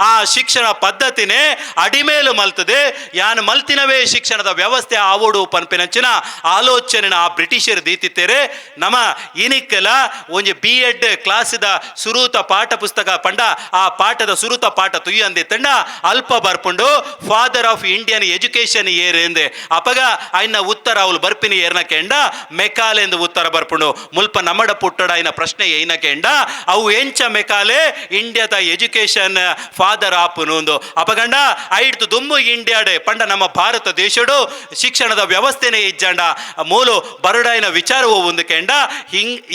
ಆ ಶಿಕ್ಷಣ ಪದ್ಧತಿನೇ ಅಡಿಮೇಲು ಮಲ್ತದೆ ಯಾನು ಮಲ್ತಿನವೇ ಶಿಕ್ಷಣದ ವ್ಯವಸ್ಥೆ ಆವೋಡು ಪನ್ಪಿನಂಚಿನ ಆಲೋಚನೆ ಆ ಬ್ರಿಟಿಷರು ದೀತಿತ್ತೇರೆ ನಮ್ಮ ಇನಿಕ್ಕಲ ಒಂಜಿ B.Ed ಕ್ಲಾಸಿದ ಸುರೂತ ಪಾಠ ಪುಸ್ತಕ ಪಂಡ ಆ ಪಾಠದ ಸುರುತ ಪಾಠ ತುಯ್ಯ ಅಂದಿತ್ತಂಡ ಅಲ್ಪ ಬರ್ಪುಂಡು father of Indian education air ಎಂದೆ ಅಪಗ ಐನ ಉತ್ತರ ಅವಳು ಬರ್ಪಿನಿ ಏರ್ನಕೆಂಡ ಮೆಕಾಲೆ ಎಂದು ಉತ್ತರ ಬರ್ಪುಂಡು ಮುಲ್ಪ ನಮ್ಮಡ ಪುಟ್ಟಡ ಐನ ಪ್ರಶ್ನೆ ಏನಕೆಂಡ ಅವು ಎಂಚ ಮೆಕಾಲೆ ಇಂಡಿಯಾದ ಎಜುಕೇಶನ್ ಫಾದರ್ ಆಪುನು ಒಂದು ಅಪಗಂಡ ಐಡ್ತು ದುಮ್ಮು ಇಂಡಿಯಾಡೆ ಪಂಡ ನಮ್ಮ ಭಾರತ ದೇಶಡು ಶಿಕ್ಷಣದ ವ್ಯವಸ್ಥೆನೇ ಇಜ್ಜಂಡ ಮೂಲು ಬರುಡಾಯಿನ ವಿಚಾರವು ಒಂದು ಕೆಂಡ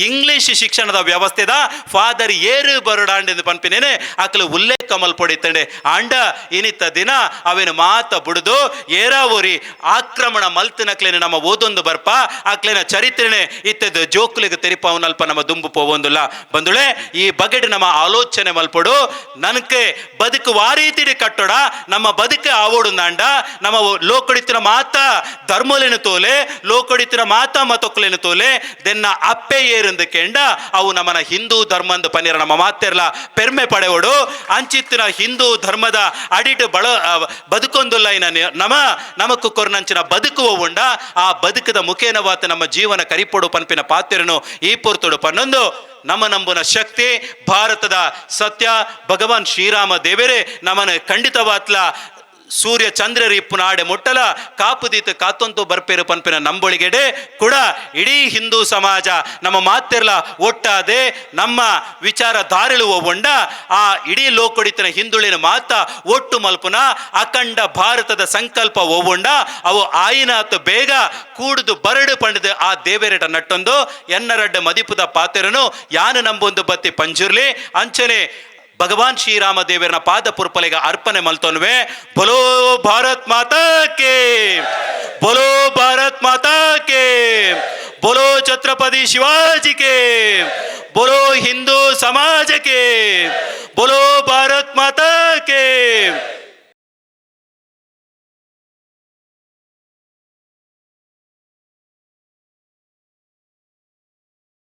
ಇಂಗ್ಲಿಷ್ ಶಿಕ್ಷಣದ ವ್ಯವಸ್ಥೆದ ಫಾದರ್ ಏರು ಬರುಡಾಂಡೆಂದು ಪನ್ಪಿನೇನೆ ಅಕಲು ಉಲ್ಲೇಖ ಮಲ್ಪೊಡಿತಂಡೆ ಆಂಡ ಇನಿತ್ತ ದಿನ ಅವೇನು ಮಾತ ಬುಡುದು ಏರಾವರಿ ಆಕ್ರಮಣ ಮಲ್ತಿನಕ್ಲೇನೆ ನಮ್ಮ ಓದೊಂದು ಬರ್ಪ ಅಕ್ಲೇನ ಚರಿತ್ರೆನೆ ಇತ್ತದ ಜೋಕುಲಿಗೆ ತೆರಿಪ ಅವನಲ್ಪ ನಮ್ಮ ದುಂಬು ಪೋವೊಂದುಲ್ಲ ಬಂದುಳೆ ಈ ಬಗೆಟ್ ನಮ್ಮ ಆಲೋಚನೆ ಮಲ್ಪಡು ನನಗೆ ಬದುಕು ವಾ ರೀತಿ ಕಟ್ಟೋಡ ನಮ್ಮ ಬದುಕೆ ಆವೋಡುಂದಾಂಡ ನಮ್ಮ ಲೋಕಡಿತ್ತಿನ ಮಾತ ಧರ್ಮಲೇನು ತೋಲೆ ಲೋಕಡಿತ್ತಿನ ಮಾತ ಮತೊಕ್ಕಲೇನು ತೋಲೆ ದೆನ್ನ ಅಪ್ಪೆ ಏರಂದು ಕೆಂಡ ಅವು ನಮ್ಮನ ಹಿಂದೂ ಧರ್ಮಂದು ಪನ್ನಿರ ನಮ್ಮ ಮಾತೆರ್ಲ ಪೆರ್ಮೆ ಪಡೆವಡು ಅಂಚಿತ್ತಿನ ಹಿಂದೂ ಧರ್ಮದ ಅಡಿಟ್ ಬದುಕೊಂದುಲ್ಲ ಇನ ನಮಕ್ಕು ಕೊರ್ನಂಚಿನ ಬದುಕುವ ಉಂಡ ಆ ಬದುಕದ ಮುಖೇನವಾತ ನಮ್ಮ ಜೀವನ ಕರಿಪೊಡು ಪನ್ಪಿನ ಪಾತ್ರೆನು ಈ ಪೊರ್ತುಡು ಪನ್ನೊಂದು ನಮ್ಮ ನಂಬುನ ಶಕ್ತಿ ಭಾರತದ ಸತ್ಯ ಭಗವಾನ್ ಶ್ರೀರಾಮ ದೇವರೇ ನಮ್ಮನ್ನು ಖಂಡಿತವಾತ್ಲ ಸೂರ್ಯ ಚಂದ್ರರ ಇಪ್ಪು ನಾಡೆ ಮುಟ್ಟಲ ಕಾಪುದೀತ ಕಾತೊಂತು ಬರ್ಪೇರು ಪನ್ಪಿನ ನಂಬೊಳಿಗೆಡೆ ಕೂಡ ಇಡೀ ಹಿಂದೂ ಸಮಾಜ ನಮ್ಮ ಮಾತೆರ್ಲ ಒಟ್ಟಾದೆ ನಮ್ಮ ವಿಚಾರ ದಾರಿಲು ಒವ್ವಂಡ ಆ ಇಡೀ ಲೋಕೊಡಿತನ ಹಿಂದುಳಿನ ಮಾತ ಒಟ್ಟು ಮಲ್ಪುನ ಅಖಂಡ ಭಾರತದ ಸಂಕಲ್ಪ ಒವ್ವಂಡ ಅವು ಆಯಿನಾತು ಬೇಗ ಕೂಡುದು ಬರಡು ಪಂಡದು ಆ ದೇವೇರಟ ನಟ್ಟೊಂದು ಎನ್ನರಡ್ಡ ಮದಿಪುದ ಪಾತೆರನು ಯಾನು ನಂಬೊಂದು ಬತ್ತಿ ಪಂಜುರ್ಲಿ ಅಂಚನೆ ಭಗವಾನ್ ಶ್ರೀರಾಮ ದೇವರನ ಪಾದ ಪುರ್ಪಲೆಗ ಅರ್ಪಣೆ ಮಲ್ತೊನ್ವೆ. ಬೋಲೋ ಭಾರತ್ ಮಾತಾ ಕೆ, ಬೋಲೋ ಭಾರತ್ ಮಾತಾ ಕೆ, ಬೋಲೋ ಛತ್ರಪತಿ ಶಿವಾಜಿ ಕೆ, ಬೋಲೋ ಹಿಂದೂ ಸಮಾಜ ಕೆ, ಬೋಲೋ ಭಾರತ್ ಮಾತಾ ಕೆ.